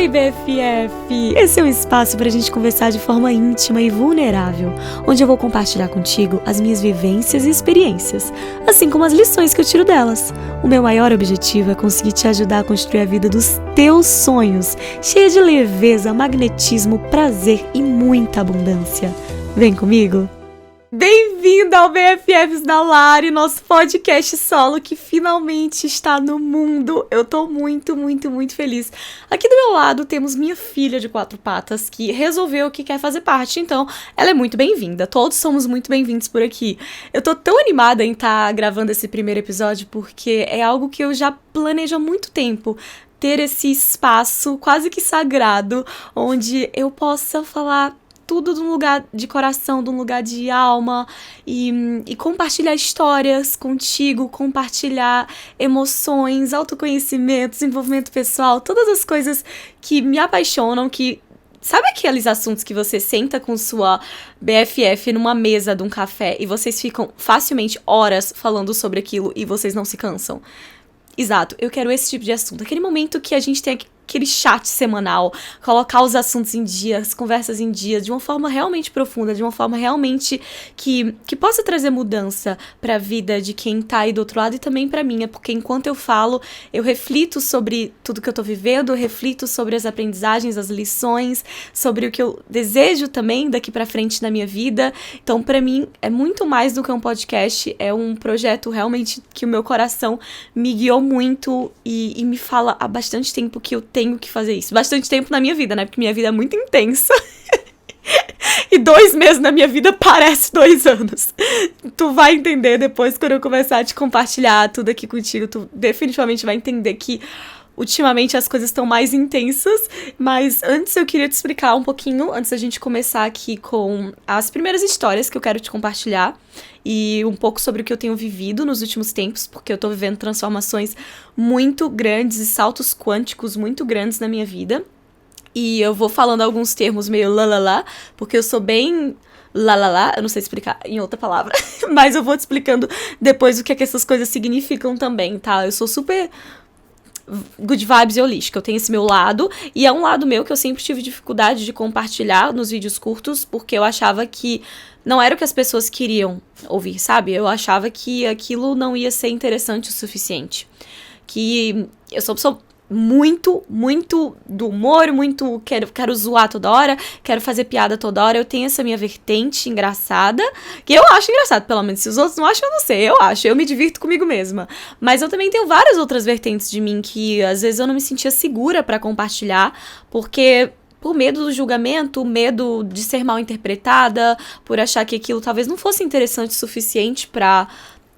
Oi, BFF! Esse é um espaço para a gente conversar de forma íntima e vulnerável, onde eu vou compartilhar contigo as minhas vivências e experiências, assim como as lições que eu tiro delas. O meu maior objetivo é conseguir te ajudar a construir a vida dos teus sonhos, cheia de leveza, magnetismo, prazer e muita abundância. Vem comigo? Bem-vindo ao BFFs da Lari, nosso podcast solo que finalmente está no mundo. Eu tô muito feliz. Aqui do meu lado temos minha filha de 4 patas que resolveu que quer fazer parte, então ela é muito bem-vinda. Todos somos muito bem-vindos por aqui. Eu tô tão animada em estar gravando esse primeiro episódio porque é algo que eu já planejo há muito tempo. Ter esse espaço quase que sagrado onde eu possa falar tudo de um lugar de coração, de um lugar de alma e compartilhar histórias contigo, compartilhar emoções, autoconhecimento, desenvolvimento pessoal, todas as coisas que me apaixonam, que... Sabe aqueles assuntos que você senta com sua BFF numa mesa de um café e vocês ficam facilmente horas falando sobre aquilo e vocês não se cansam? Exato, eu quero esse tipo de assunto. Aquele momento que a gente tem aquele chat semanal, colocar os assuntos em dia, as conversas em dia, de uma forma realmente profunda, de uma forma realmente que possa trazer mudança pra vida de quem tá aí do outro lado e também pra minha, porque enquanto eu falo, eu reflito sobre tudo que eu tô vivendo, eu reflito sobre as aprendizagens, as lições, sobre o que eu desejo também daqui pra frente na minha vida. Então, pra mim, é muito mais do que um podcast, é um projeto realmente que o meu coração me guiou muito e me fala há bastante tempo que eu tenho que fazer isso. Bastante tempo na minha vida, né? Porque minha vida é muito intensa. E 2 meses na minha vida parece 2 anos. Tu vai entender depois, quando eu começar a te compartilhar tudo aqui contigo. Tu definitivamente vai entender que ultimamente as coisas estão mais intensas. Mas antes eu queria te explicar um pouquinho, antes da gente começar aqui com as primeiras histórias que eu quero te compartilhar. E um pouco sobre o que eu tenho vivido nos últimos tempos, porque eu tô vivendo transformações muito grandes e saltos quânticos muito grandes na minha vida. E eu vou falando alguns termos meio lalala, porque eu sou bem lalala, eu não sei explicar em outra palavra, mas eu vou te explicando depois o que é que essas coisas significam também, tá? Eu sou super good vibes e holística, eu tenho esse meu lado, e é um lado meu que eu sempre tive dificuldade de compartilhar nos vídeos curtos, porque eu achava que não era o que as pessoas queriam ouvir, sabe? Eu achava que aquilo não ia ser interessante o suficiente. Que eu sou uma pessoa muito do humor, muito quero zoar toda hora, quero fazer piada toda hora. Eu tenho essa minha vertente engraçada, que eu acho engraçado, pelo menos. Se os outros não acham, eu não sei, eu acho. Eu me divirto comigo mesma. Mas eu também tenho várias outras vertentes de mim que às vezes eu não me sentia segura pra compartilhar, porque... por medo do julgamento, medo de ser mal interpretada, por achar que aquilo talvez não fosse interessante o suficiente pra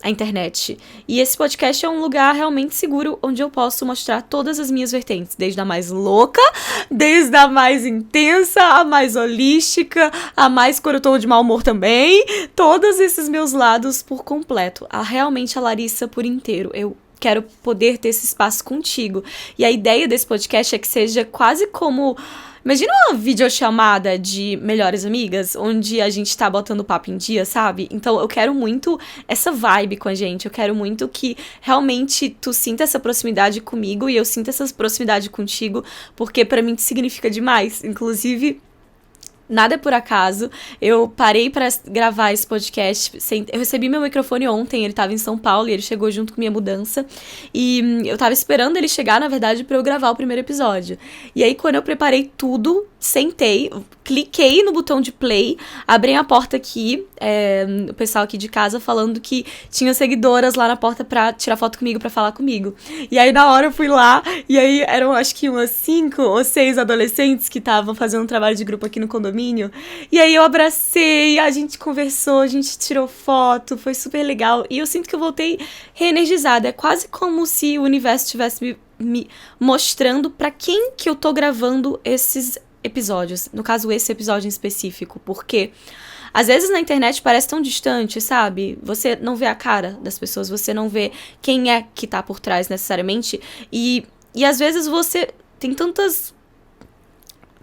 a internet. E esse podcast é um lugar realmente seguro, onde eu posso mostrar todas as minhas vertentes, desde a mais louca, desde a mais intensa, a mais holística, a mais quando eu tô de mau humor também, todos esses meus lados por completo. Realmente a Larissa por inteiro. Eu quero poder ter esse espaço contigo. E a ideia desse podcast é que seja quase como... Imagina uma videochamada de melhores amigas, onde a gente tá botando papo em dia, sabe? Então eu quero muito essa vibe com a gente, eu quero muito que realmente tu sinta essa proximidade comigo e eu sinta essa proximidade contigo, porque pra mim significa demais. Inclusive... nada é por acaso, eu parei pra gravar esse podcast, eu recebi meu microfone ontem, ele tava em São Paulo e ele chegou junto com minha mudança, e eu tava esperando ele chegar, na verdade, pra eu gravar o primeiro episódio. E aí, quando eu preparei tudo, sentei, cliquei no botão de play, abri a porta aqui, o pessoal aqui de casa falando que tinha seguidoras lá na porta pra tirar foto comigo, pra falar comigo. E aí, na hora, eu fui lá, e aí eram, acho que umas 5 ou 6 adolescentes que estavam fazendo um trabalho de grupo aqui no condomínio. E aí eu abracei, a gente conversou, a gente tirou foto, foi super legal. E eu sinto que eu voltei reenergizada. É quase como se o universo estivesse me mostrando pra quem que eu tô gravando esses episódios. No caso, esse episódio em específico. Porque às vezes na internet parece tão distante, sabe? Você não vê a cara das pessoas, você não vê quem é que tá por trás necessariamente. E às vezes você tem tantas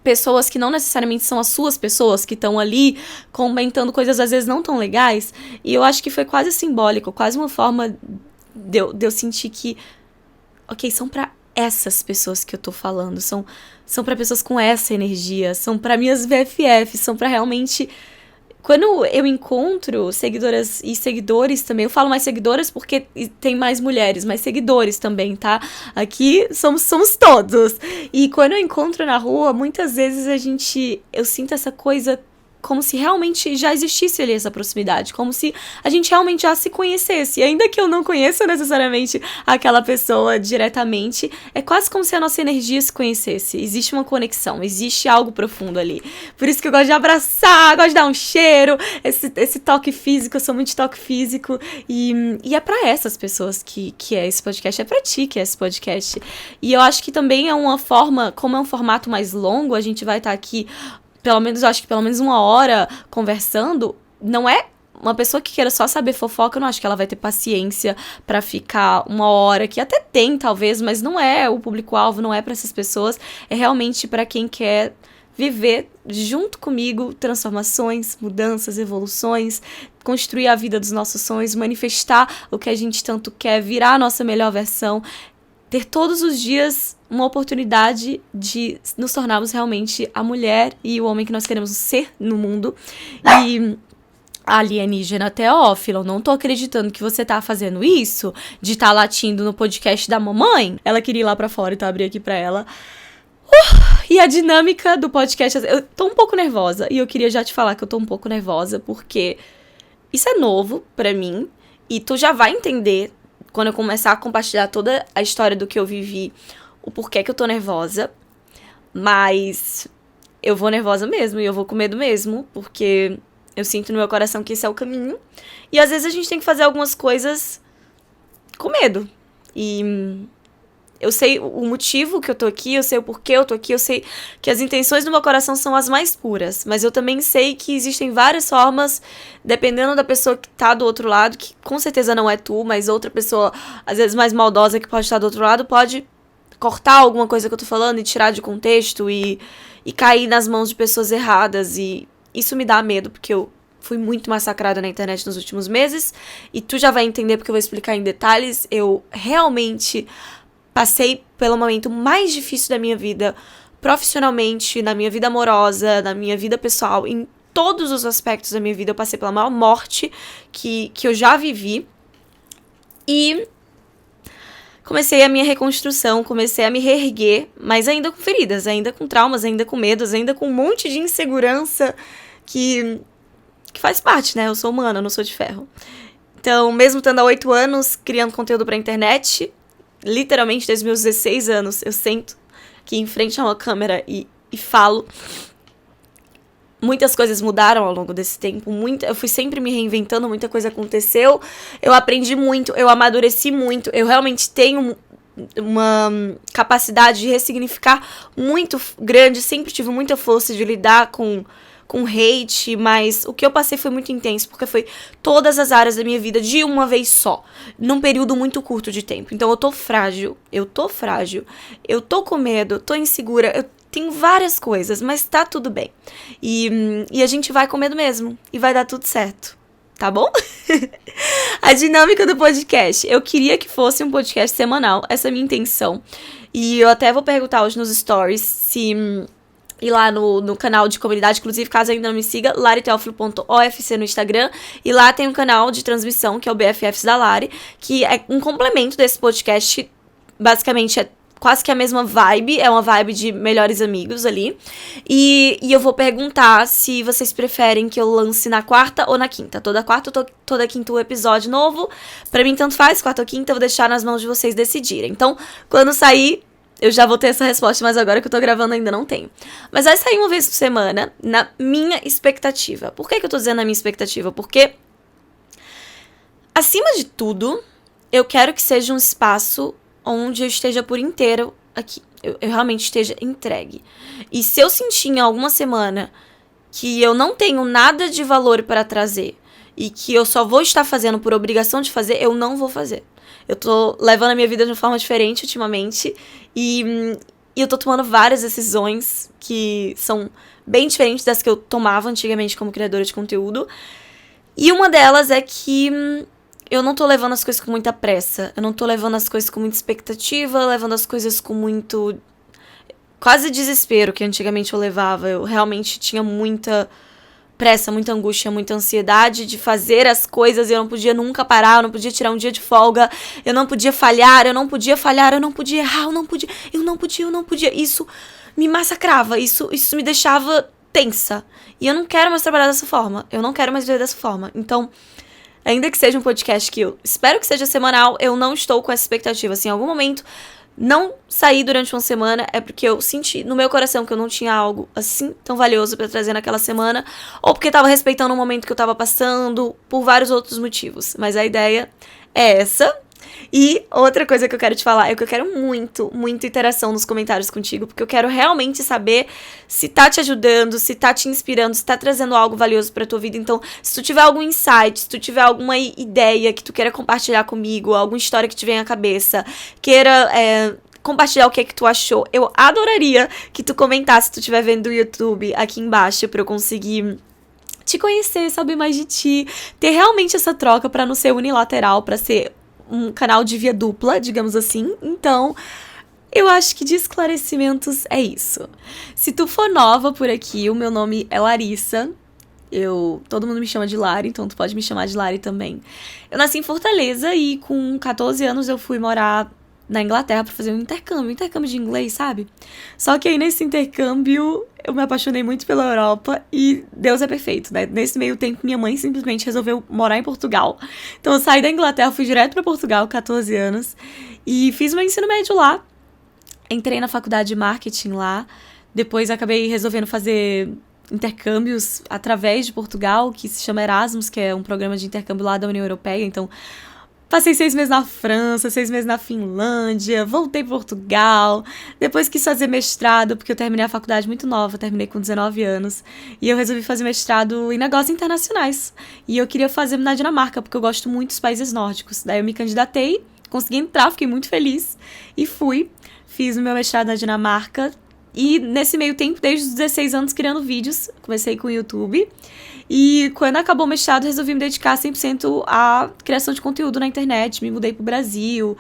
pessoas que não necessariamente são as suas pessoas, que estão ali comentando coisas às vezes não tão legais, e eu acho que foi quase simbólico, quase uma forma de eu sentir que, ok, são pra essas pessoas que eu tô falando, são pra pessoas com essa energia, são pra minhas BFFs, são pra realmente... Quando eu encontro seguidoras e seguidores também, eu falo mais seguidoras porque tem mais mulheres, mas seguidores também, tá? Aqui somos todos. E quando eu encontro na rua, muitas vezes eu sinto essa coisa como se realmente já existisse ali essa proximidade, como se a gente realmente já se conhecesse, e ainda que eu não conheça necessariamente aquela pessoa diretamente, é quase como se a nossa energia se conhecesse, existe uma conexão, existe algo profundo ali, por isso que eu gosto de abraçar, gosto de dar um cheiro, esse toque físico, eu sou muito de toque físico, e é pra essas pessoas que é esse podcast, é pra ti que é esse podcast, e eu acho que também é uma forma, como é um formato mais longo, a gente vai estar aqui pelo menos 1 hora conversando, não é uma pessoa que queira só saber fofoca, eu não acho que ela vai ter paciência pra ficar 1 hora, que até tem, talvez, mas não é o público-alvo, não é pra essas pessoas, é realmente pra quem quer viver junto comigo transformações, mudanças, evoluções, construir a vida dos nossos sonhos, manifestar o que a gente tanto quer, virar a nossa melhor versão, ter todos os dias uma oportunidade de nos tornarmos realmente a mulher e o homem que nós queremos ser no mundo. E alienígena teófilo, não tô acreditando que você tá fazendo isso, de tá latindo no podcast da mamãe. Ela queria ir lá pra fora, então eu abri aqui pra ela. E a dinâmica do podcast, eu tô um pouco nervosa, e eu queria já te falar que eu tô um pouco nervosa, porque isso é novo pra mim, e tu já vai entender, quando eu começar a compartilhar toda a história do que eu vivi, o porquê que eu tô nervosa, mas eu vou nervosa mesmo, e eu vou com medo mesmo, porque eu sinto no meu coração que esse é o caminho, e às vezes a gente tem que fazer algumas coisas com medo, e eu sei o motivo que eu tô aqui, eu sei o porquê eu tô aqui, eu sei que as intenções do meu coração são as mais puras, mas eu também sei que existem várias formas, dependendo da pessoa que tá do outro lado, que com certeza não é tu, mas outra pessoa, às vezes mais maldosa que pode estar do outro lado, pode cortar alguma coisa que eu tô falando e tirar de contexto e cair nas mãos de pessoas erradas, e isso me dá medo, porque eu fui muito massacrada na internet nos últimos meses, e tu já vai entender porque eu vou explicar em detalhes. Eu realmente passei pelo momento mais difícil da minha vida, profissionalmente, na minha vida amorosa, na minha vida pessoal, em todos os aspectos da minha vida. Eu passei pela maior morte que eu já vivi. E comecei a minha reconstrução, comecei a me reerguer, mas ainda com feridas, ainda com traumas, ainda com medos, ainda com um monte de insegurança que faz parte, né? Eu sou humana, eu não sou de ferro. Então, mesmo estando há 8 anos criando conteúdo pra internet, literalmente desde meus 16 anos, eu sento aqui em frente a uma câmera e falo. Muitas coisas mudaram ao longo desse tempo, eu fui sempre me reinventando, muita coisa aconteceu, eu aprendi muito, eu amadureci muito, eu realmente tenho uma capacidade de ressignificar muito grande, sempre tive muita força de lidar com hate, mas o que eu passei foi muito intenso, porque foi todas as áreas da minha vida de uma vez só, num período muito curto de tempo. Então eu tô frágil, eu tô com medo, tô insegura, eu tenho várias coisas, mas tá tudo bem. E a gente vai com medo mesmo, e vai dar tudo certo, tá bom? A dinâmica do podcast, eu queria que fosse um podcast semanal, essa é a minha intenção. E eu até vou perguntar hoje nos stories se ir lá no canal de comunidade, inclusive, caso ainda não me siga, lariteofilo.ofc no Instagram, e lá tem um canal de transmissão, que é o BFFs da Lari, que é um complemento desse podcast, basicamente é quase que a mesma vibe, é uma vibe de melhores amigos ali, e eu vou perguntar se vocês preferem que eu lance na quarta ou na quinta. Toda quarta ou toda quinta um episódio novo, pra mim tanto faz, quarta ou quinta, eu vou deixar nas mãos de vocês decidirem. Então, quando sair, eu já vou ter essa resposta, mas agora que eu tô gravando ainda não tenho. Mas vai sair uma vez por semana, na minha expectativa. Por que eu tô dizendo na minha expectativa? Porque, acima de tudo, eu quero que seja um espaço onde eu esteja por inteiro aqui. Eu realmente esteja entregue. E se eu sentir em alguma semana que eu não tenho nada de valor para trazer e que eu só vou estar fazendo por obrigação de fazer, eu não vou fazer. Eu tô levando a minha vida de uma forma diferente ultimamente e eu tô tomando várias decisões que são bem diferentes das que eu tomava antigamente como criadora de conteúdo. E uma delas é que eu não tô levando as coisas com muita pressa. Eu não tô levando as coisas com muita expectativa, levando as coisas com muito... quase desespero que antigamente eu levava. Eu realmente tinha muita pressa, muita angústia, muita ansiedade de fazer as coisas. Eu não podia nunca parar, eu não podia tirar um dia de folga. Eu não podia falhar, eu não podia errar, eu não podia. Isso me massacrava, isso me deixava tensa. E eu não quero mais trabalhar dessa forma. Eu não quero mais viver dessa forma. Então, ainda que seja um podcast que eu espero que seja semanal, eu não estou com essa expectativa. Assim, em algum momento não sair durante uma semana é porque eu senti no meu coração que eu não tinha algo assim tão valioso pra trazer naquela semana, ou porque tava respeitando o momento que eu tava passando, por vários outros motivos. Mas a ideia é essa. E outra coisa que eu quero te falar é que eu quero muito interação nos comentários contigo, porque eu quero realmente saber se tá te ajudando, se tá te inspirando, se tá trazendo algo valioso pra tua vida. Então, se tu tiver algum insight, se tu tiver alguma ideia que tu queira compartilhar comigo, alguma história que te venha à cabeça, queira compartilhar o que é que tu achou, eu adoraria que tu comentasse se tu estiver vendo o YouTube aqui embaixo pra eu conseguir te conhecer, saber mais de ti, ter realmente essa troca pra não ser unilateral, pra ser um canal de via dupla, digamos assim. Então, eu acho que de esclarecimentos é isso. Se tu for nova por aqui, o meu nome é Larissa. Todo mundo me chama de Lari, então tu pode me chamar de Lari também. Eu nasci em Fortaleza e com 14 anos eu fui morar na Inglaterra pra fazer um intercâmbio de inglês, sabe? Só que aí nesse intercâmbio eu me apaixonei muito pela Europa e Deus é perfeito, né? Nesse meio tempo minha mãe simplesmente resolveu morar em Portugal. Então eu saí da Inglaterra, fui direto pra Portugal, 14 anos, e fiz meu ensino médio lá. Entrei na faculdade de marketing lá, depois acabei resolvendo fazer intercâmbios através de Portugal, que se chama Erasmus, que é um programa de intercâmbio lá da União Europeia. Então passei 6 meses na França, 6 meses na Finlândia, voltei para Portugal. Depois quis fazer mestrado, porque eu terminei a faculdade muito nova, terminei com 19 anos. E eu resolvi fazer mestrado em negócios internacionais. E eu queria fazer na Dinamarca, porque eu gosto muito dos países nórdicos. Daí eu me candidatei, consegui entrar, fiquei muito feliz. E fui, fiz o meu mestrado na Dinamarca. E nesse meio tempo, desde os 16 anos, criando vídeos. Comecei com o YouTube. E quando acabou o mestrado, resolvi me dedicar 100% à criação de conteúdo na internet. Me mudei pro Brasil,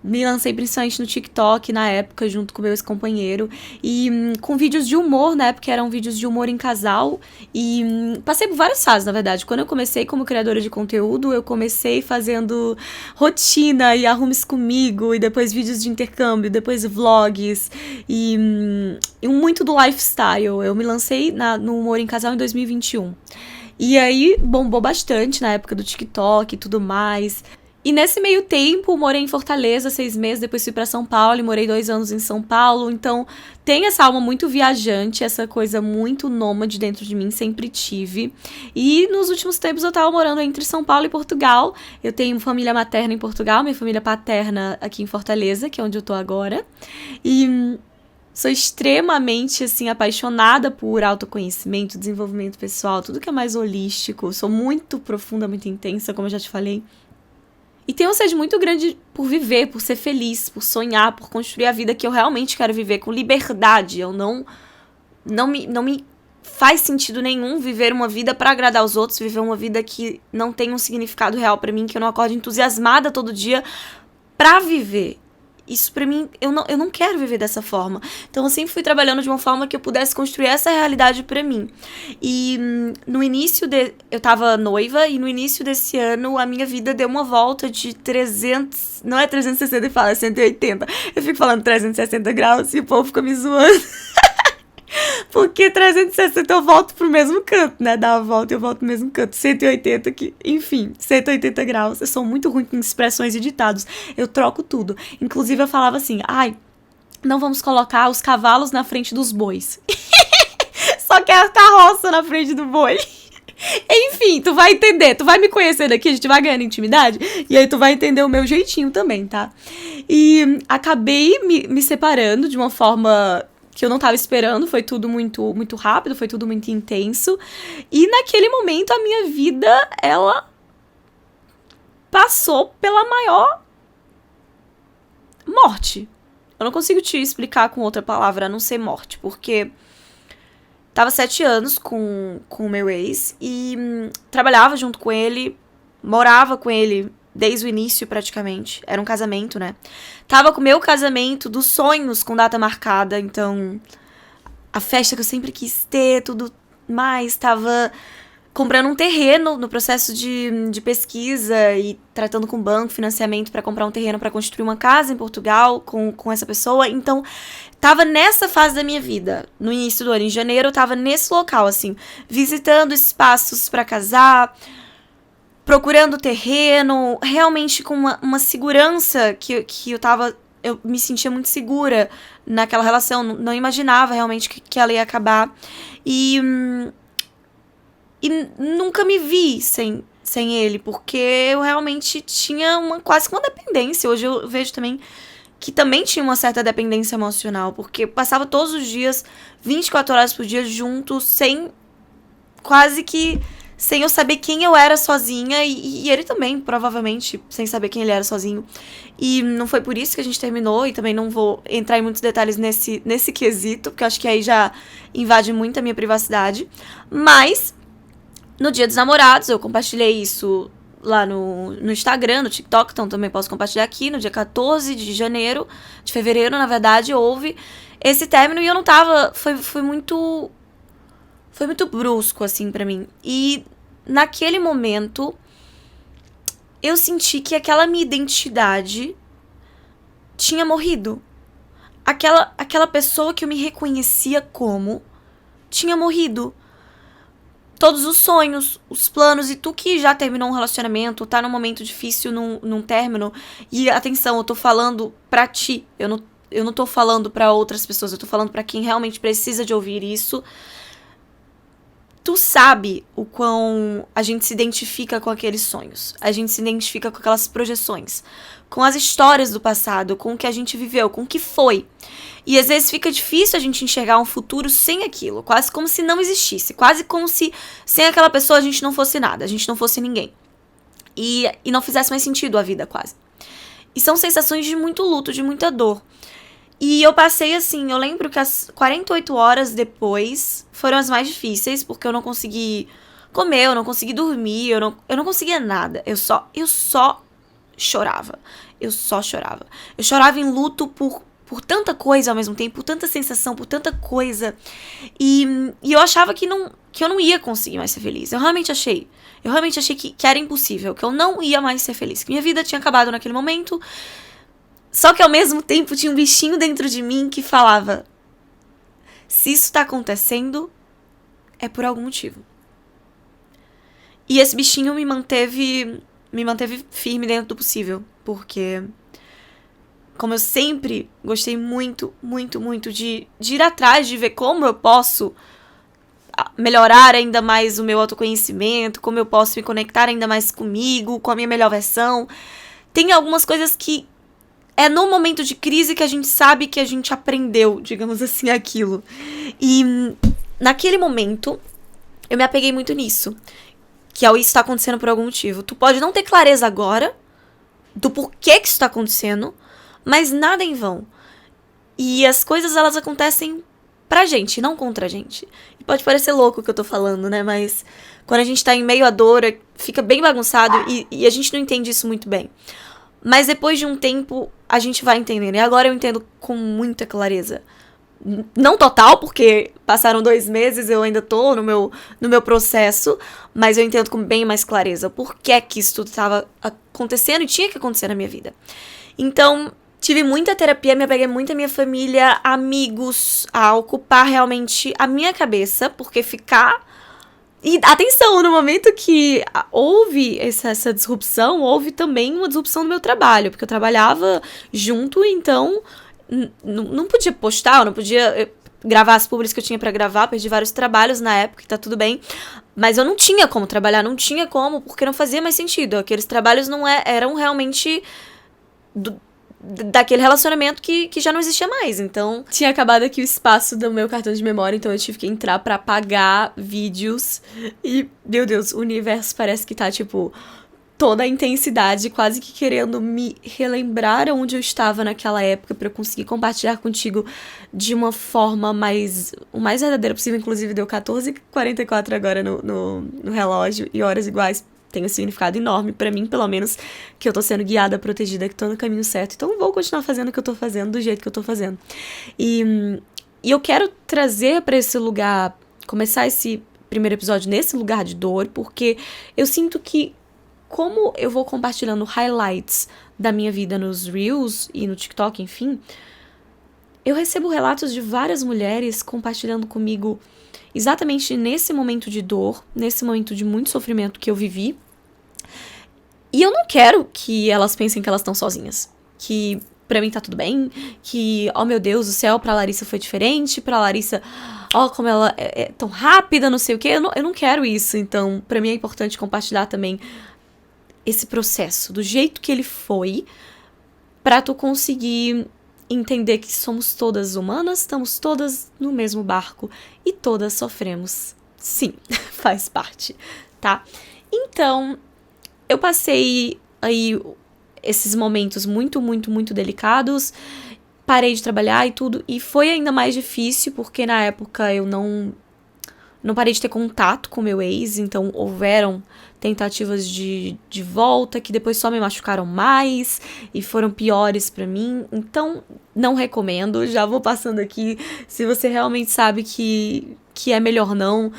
me lancei principalmente no TikTok na época, junto com meu ex-companheiro. E com vídeos de humor, né? Porque eram vídeos de humor em casal. E passei por várias fases, na verdade. Quando eu comecei como criadora de conteúdo, eu comecei fazendo rotina e arrumes comigo. E depois vídeos de intercâmbio, depois vlogs. E muito do lifestyle. Eu me lancei no humor em casal em 2021. E aí, bombou bastante na época do TikTok e tudo mais. E nesse meio tempo, morei em Fortaleza 6 meses, depois fui pra São Paulo e morei 2 anos em São Paulo. Então, tem essa alma muito viajante, essa coisa muito nômade dentro de mim, sempre tive. E nos últimos tempos eu tava morando entre São Paulo e Portugal. Eu tenho família materna em Portugal, minha família paterna aqui em Fortaleza, que é onde eu tô agora. E sou extremamente, assim, apaixonada por autoconhecimento, desenvolvimento pessoal, tudo que é mais holístico. Sou muito profunda, muito intensa, como eu já te falei. E tenho uma sede muito grande por viver, por ser feliz, por sonhar, por construir a vida que eu realmente quero viver, com liberdade. Eu não me faz sentido nenhum viver uma vida pra agradar os outros, viver uma vida que não tem um significado real pra mim, que eu não acordo entusiasmada todo dia pra viver. Isso pra mim, eu não quero viver dessa forma. Então eu sempre fui trabalhando de uma forma que eu pudesse construir essa realidade pra mim. E no início, eu tava noiva, e no início desse ano a minha vida deu uma volta de 300... Não é 360 e fala, é 180. Eu fico falando 360 graus e o povo fica me zoando. Porque 360 eu volto pro mesmo canto, né? Dá a volta e eu volto pro mesmo canto. 180 aqui, enfim, 180 graus. Eu sou muito ruim com expressões e ditados. Eu troco tudo. Inclusive eu falava assim, não vamos colocar os cavalos na frente dos bois. Só que é a carroça na frente do boi. Enfim, tu vai entender, tu vai me conhecer daqui, a gente vai ganhando intimidade, e aí tu vai entender o meu jeitinho também, tá? E acabei me separando de uma forma que eu não tava esperando, foi tudo muito, muito rápido, foi tudo muito intenso. E naquele momento a minha vida, ela passou pela maior morte. Eu não consigo te explicar com outra palavra a não ser morte, porque tava 7 anos com o meu ex e trabalhava junto com ele, morava com ele desde o início praticamente. Era um casamento, né? Tava com o meu casamento dos sonhos com data marcada, então a festa que eu sempre quis ter, tudo mais, tava comprando um terreno no processo de pesquisa e tratando com o banco, financiamento para comprar um terreno para construir uma casa em Portugal com essa pessoa. Então, tava nessa fase da minha vida. No início do ano, em janeiro, eu tava nesse local, assim, visitando espaços para casar, procurando terreno, realmente com uma segurança que eu tava... Eu me sentia muito segura naquela relação, não imaginava realmente que ela ia acabar. E nunca me vi sem ele, porque eu realmente tinha quase que uma dependência. Hoje eu vejo também que também tinha uma certa dependência emocional, porque passava todos os dias, 24 horas por dia juntos, quase que sem eu saber quem eu era sozinha, e ele também, provavelmente, sem saber quem ele era sozinho. E não foi por isso que a gente terminou, e também não vou entrar em muitos detalhes nesse quesito, porque eu acho que aí já invade muito a minha privacidade. Mas no Dia dos Namorados, eu compartilhei isso lá no Instagram, no TikTok, então também posso compartilhar aqui. No dia 14 de fevereiro, na verdade, houve esse término e eu não tava... Foi muito brusco, assim, pra mim. E naquele momento, eu senti que aquela minha identidade tinha morrido. Aquela pessoa que eu me reconhecia como tinha morrido. Todos os sonhos, os planos, e tu que já terminou um relacionamento, tá num momento difícil num término, e atenção, eu tô falando pra ti, eu não tô falando pra outras pessoas, eu tô falando pra quem realmente precisa de ouvir isso. Tu sabe o quão a gente se identifica com aqueles sonhos, a gente se identifica com aquelas projeções, com as histórias do passado, com o que a gente viveu, com o que foi. E às vezes fica difícil a gente enxergar um futuro sem aquilo, quase como se não existisse, quase como se sem aquela pessoa a gente não fosse nada, a gente não fosse ninguém. E não fizesse mais sentido a vida, quase. E são sensações de muito luto, de muita dor. E eu passei assim, eu lembro que as 48 horas depois foram as mais difíceis, porque eu não consegui comer, eu não consegui dormir, eu não conseguia nada. Eu só chorava. Eu só chorava. Eu chorava em luto por tanta coisa ao mesmo tempo, por tanta sensação, por tanta coisa. E eu achava que eu não ia conseguir mais ser feliz. Eu realmente achei. Eu realmente achei que era impossível, que eu não ia mais ser feliz. Que minha vida tinha acabado naquele momento. Só que ao mesmo tempo tinha um bichinho dentro de mim que falava: se isso tá acontecendo, é por algum motivo. E esse bichinho me manteve firme dentro do possível. Porque, como eu sempre gostei muito, muito, muito de ir atrás, de ver como eu posso melhorar ainda mais o meu autoconhecimento, como eu posso me conectar ainda mais comigo, com a minha melhor versão, tem algumas coisas que é no momento de crise que a gente sabe que a gente aprendeu, digamos assim, aquilo. E naquele momento, eu me apeguei muito nisso. Que isso tá acontecendo por algum motivo. Tu pode não ter clareza agora do porquê que isso tá acontecendo, mas nada é em vão. E as coisas, elas acontecem pra gente, não contra a gente. E pode parecer louco o que eu tô falando, né? Mas quando a gente tá em meio à dor, fica bem bagunçado e a gente não entende isso muito bem. Mas depois de um tempo, a gente vai entendendo. E agora eu entendo com muita clareza. Não total, porque passaram 2 meses, eu ainda tô no meu processo. Mas eu entendo com bem mais clareza por que isso tudo estava acontecendo e tinha que acontecer na minha vida. Então, tive muita terapia, me apeguei muito à minha família, amigos, a ocupar realmente a minha cabeça. Porque ficar... E atenção, no momento que houve essa disrupção, houve também uma disrupção no meu trabalho, porque eu trabalhava junto, então não podia postar, eu não podia gravar as publis que eu tinha pra gravar, perdi vários trabalhos na época, e tá tudo bem, mas eu não tinha como trabalhar, não tinha como, porque não fazia mais sentido, aqueles trabalhos não eram realmente daquele relacionamento que já não existia mais. Então, tinha acabado aqui o espaço do meu cartão de memória, então eu tive que entrar pra apagar vídeos. E, meu Deus, o universo parece que tá, tipo, toda a intensidade, quase que querendo me relembrar onde eu estava naquela época pra eu conseguir compartilhar contigo de uma forma o mais verdadeira possível. Inclusive, deu 14h44 agora no relógio e horas iguais tem um significado enorme pra mim, pelo menos, que eu tô sendo guiada, protegida, que tô no caminho certo. Então eu vou continuar fazendo o que eu tô fazendo, do jeito que eu tô fazendo. E eu quero trazer pra esse lugar, começar esse primeiro episódio nesse lugar de dor, porque eu sinto que, como eu vou compartilhando highlights da minha vida nos Reels e no TikTok, enfim, eu recebo relatos de várias mulheres compartilhando comigo exatamente nesse momento de dor, nesse momento de muito sofrimento que eu vivi. E eu não quero que elas pensem que elas estão sozinhas, que pra mim tá tudo bem, que, oh meu Deus do céu, pra Larissa foi diferente, pra Larissa, oh, como ela é tão rápida, não sei o quê. Eu não quero isso, então pra mim é importante compartilhar também esse processo, do jeito que ele foi, pra tu conseguir entender que somos todas humanas, estamos todas no mesmo barco e todas sofremos. Sim, faz parte, tá? Então, eu passei aí esses momentos muito, muito, muito delicados, parei de trabalhar e tudo, e foi ainda mais difícil, porque na época eu não parei de ter contato com meu ex, então houveram tentativas de volta que depois só me machucaram mais e foram piores pra mim. Então, não recomendo. Já vou passando aqui. Se você realmente sabe que é melhor não,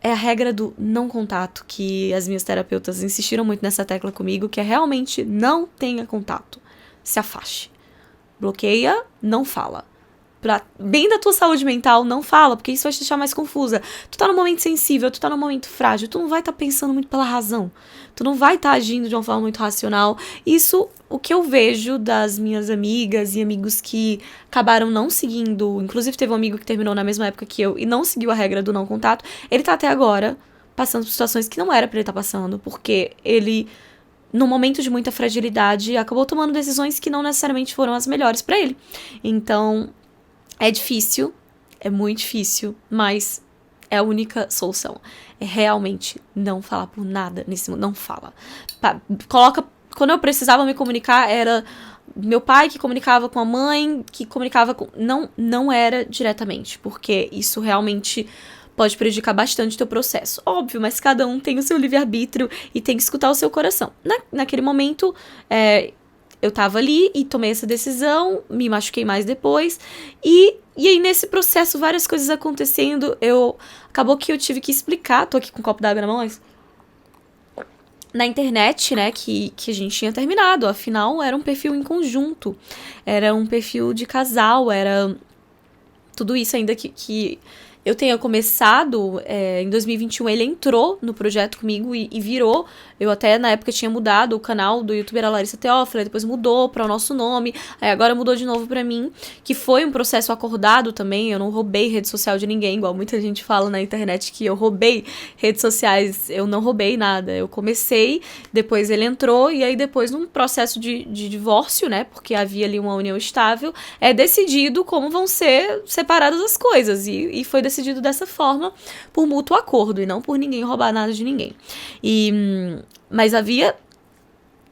é a regra do não contato, que as minhas terapeutas insistiram muito nessa tecla comigo, que é realmente não tenha contato. Se afaste. Bloqueia, não fala. Pra bem da tua saúde mental, não fala, porque isso vai te deixar mais confusa. Tu tá num momento sensível, tu tá num momento frágil, tu não vai tá pensando muito pela razão. Tu não vai tá agindo de uma forma muito racional. Isso, o que eu vejo das minhas amigas e amigos que acabaram não seguindo, inclusive teve um amigo que terminou na mesma época que eu e não seguiu a regra do não contato, ele tá até agora passando por situações que não era pra ele tá passando, porque ele, num momento de muita fragilidade, acabou tomando decisões que não necessariamente foram as melhores pra ele. Então, é difícil, é muito difícil, mas é a única solução. É realmente não falar por nada nesse mundo. Não fala. Coloca. Quando eu precisava me comunicar, era meu pai que comunicava com a mãe, que comunicava com. Não era diretamente, porque isso realmente pode prejudicar bastante o teu processo. Óbvio, mas cada um tem o seu livre-arbítrio e tem que escutar o seu coração. Naquele momento, eu tava ali e tomei essa decisão, me machuquei mais depois, e aí nesse processo, várias coisas acontecendo, acabou que eu tive que explicar, tô aqui com um copo d'água na mão, mas na internet, né, que a gente tinha terminado, afinal era um perfil em conjunto, era um perfil de casal, era tudo isso ainda que eu tenha começado, em 2021 ele entrou no projeto comigo e virou. Eu até na época tinha mudado o canal do YouTube, era Larissa Teófila, depois mudou para o nosso nome, aí agora mudou de novo para mim, que foi um processo acordado também. Eu não roubei rede social de ninguém, igual muita gente fala na internet que eu roubei redes sociais. Eu não roubei nada, eu comecei, depois ele entrou, e aí depois num processo de divórcio, né, porque havia ali uma união estável, é decidido como vão ser separadas as coisas, e foi decidido dessa forma, por mútuo acordo, e não por ninguém roubar nada de ninguém. Mas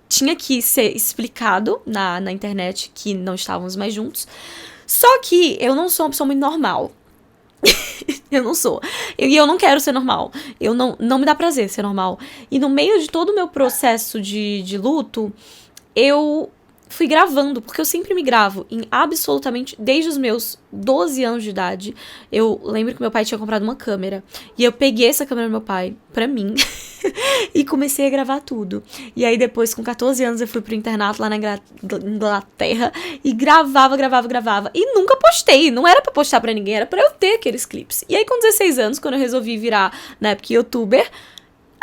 tinha que ser explicado na internet que não estávamos mais juntos. Só que eu não sou uma pessoa muito normal. Eu não sou. E eu não quero ser normal. Não me dá prazer ser normal. E no meio de todo o meu processo de luto, eu fui gravando, porque eu sempre me gravo em absolutamente, desde os meus 12 anos de idade. Eu lembro que meu pai tinha comprado uma câmera, e eu peguei essa câmera do meu pai pra mim e comecei a gravar tudo. E aí depois, com 14 anos, eu fui pro internato lá na Inglaterra e gravava, e nunca postei. Não era pra postar pra ninguém, era pra eu ter aqueles clipes. E aí com 16 anos, quando eu resolvi virar, na época, youtuber,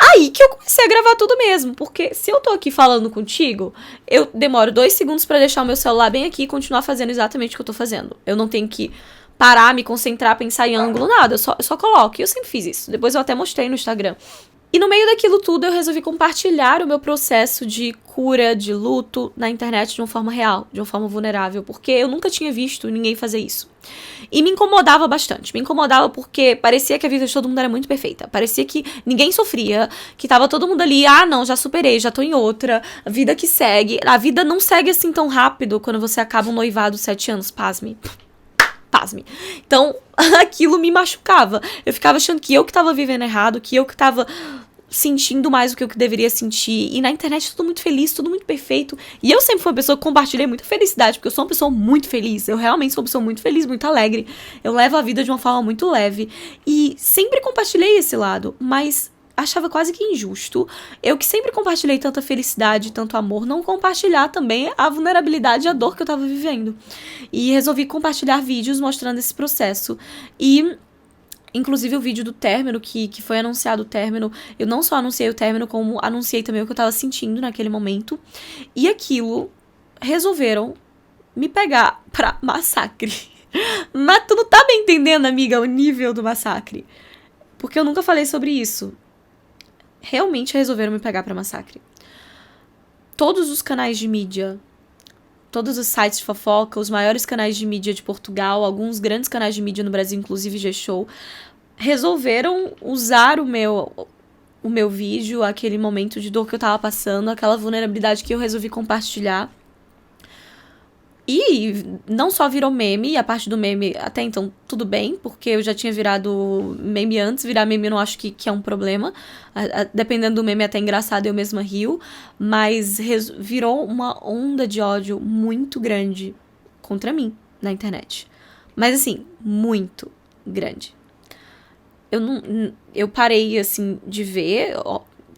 aí que eu comecei a gravar tudo mesmo, porque se eu tô aqui falando contigo, eu demoro 2 segundos pra deixar o meu celular bem aqui e continuar fazendo exatamente o que eu tô fazendo. Eu não tenho que parar, me concentrar, pensar em ângulo, nada, eu só coloco. E eu sempre fiz isso. Depois eu até mostrei no Instagram. E no meio daquilo tudo, eu resolvi compartilhar o meu processo de cura, de luto na internet de uma forma real, de uma forma vulnerável, porque eu nunca tinha visto ninguém fazer isso. E me incomodava bastante. Me incomodava porque parecia que a vida de todo mundo era muito perfeita. Parecia que ninguém sofria, que tava todo mundo ali, não, já superei, já tô em outra, a vida que segue. A vida não segue assim tão rápido quando você acaba um noivado 7 anos, pasme. Então, aquilo me machucava. Eu ficava achando que eu que tava vivendo errado, que eu que tava sentindo mais do que eu deveria sentir. E na internet tudo muito feliz, tudo muito perfeito. E eu sempre fui uma pessoa que compartilhei muita felicidade, porque eu sou uma pessoa muito feliz. Eu realmente sou uma pessoa muito feliz, muito alegre. Eu levo a vida de uma forma muito leve. E sempre compartilhei esse lado, mas achava quase que injusto eu que sempre compartilhei tanta felicidade, tanto amor, não compartilhar também a vulnerabilidade e a dor que eu tava vivendo. E resolvi compartilhar vídeos mostrando esse processo. E inclusive o vídeo do término, que foi anunciado o término, eu não só anunciei o término, como anunciei também o que eu tava sentindo naquele momento. E aquilo resolveram me pegar pra massacre. Mas tu não tá me entendendo, amiga, o nível do massacre. Porque eu nunca falei sobre isso. Realmente resolveram me pegar pra massacre. Todos os canais de mídia, todos os sites de fofoca, os maiores canais de mídia de Portugal, alguns grandes canais de mídia no Brasil, inclusive G-Show, resolveram usar o meu vídeo, aquele momento de dor que eu tava passando, aquela vulnerabilidade que eu resolvi compartilhar. E não só virou meme, e a parte do meme até então tudo bem, porque eu já tinha virado meme antes, virar meme eu não acho que é um problema. Dependendo do meme é até engraçado, eu mesma rio, mas virou uma onda de ódio muito grande contra mim na internet. Mas assim, muito grande. Eu parei assim de ver,